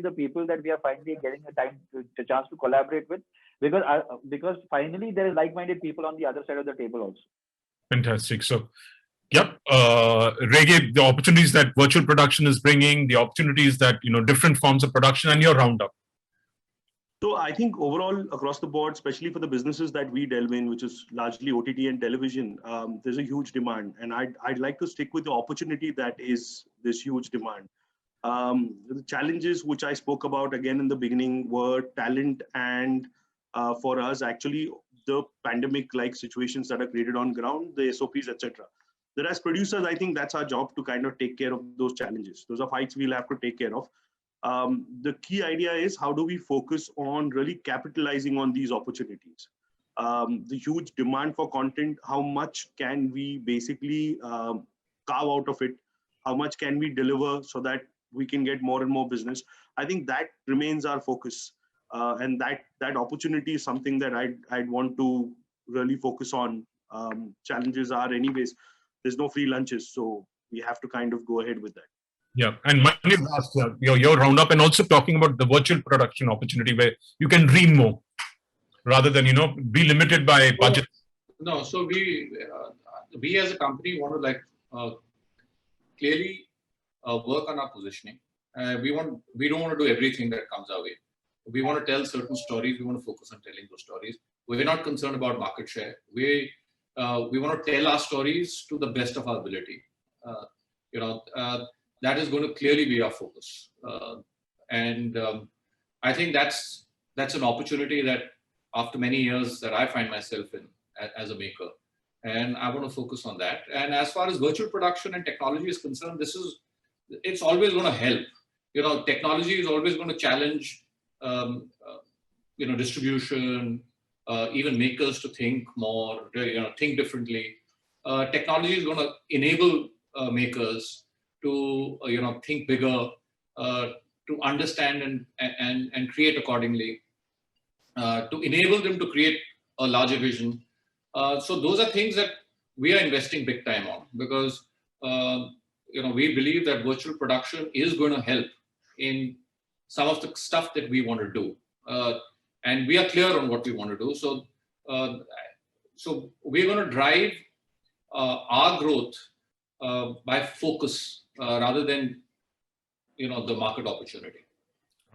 the people that we are finally getting a chance to collaborate with, because finally there is like-minded people on the other side of the table also. Fantastic. So, yep, Reggae, the opportunities that virtual production is bringing, the opportunities that different forms of production, and your roundup. So I think overall across the board, especially for the businesses that we delve in, which is largely OTT and television, there's a huge demand. And I'd like to stick with the opportunity that is this huge demand. The challenges which I spoke about again in the beginning were talent, and for us, actually, the pandemic-like situations that are created on ground, the SOPs, etc. As producers, I think that's our job to kind of take care of those challenges. Those are fights we'll have to take care of. The key idea is, how do we focus on really capitalizing on these opportunities? The huge demand for content, how much can we basically carve out of it? How much can we deliver so that we can get more and more business? I think that remains our focus. and that opportunity is something that I'd want to really focus on. Challenges are anyways, there's no free lunches, so we have to kind of go ahead with that. Yeah, and Maniv asked your roundup, and also talking about the virtual production opportunity where you can dream more rather than be limited by budget. No, so we as a company want to clearly work on our positioning. We don't want to do everything that comes our way. We want to tell certain stories. We want to focus on telling those stories. We're not concerned about market share. We want to tell our stories to the best of our ability. That is going to clearly be our focus. I think that's an opportunity that after many years that I find myself in as a maker. And I want to focus on that. And as far as virtual production and technology is concerned, it's always going to help. Technology is always going to challenge, distribution, even makers to think more, think differently. Technology is going to enable makers to, think bigger, to understand and create accordingly, to enable them to create a larger vision. So those are things that we are investing big time on, because we believe that virtual production is going to help in some of the stuff that we want to do, and we are clear on what we want to do. So we're going to drive our growth by focus rather than the market opportunity.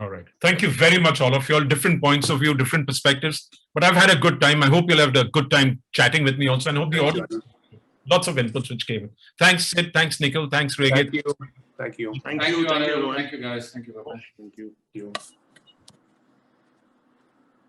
All right. Thank you very much, all of you. All different points of view, different perspectives. But I've had a good time. I hope you'll have a good time chatting with me also. And hope the audience, lots of inputs which came in. Thanks, Sid. Thanks, Nikhil. Thanks, Regit. Thank you. Thank you, Thank you, guys. Thank you. Bye-bye. Thank you.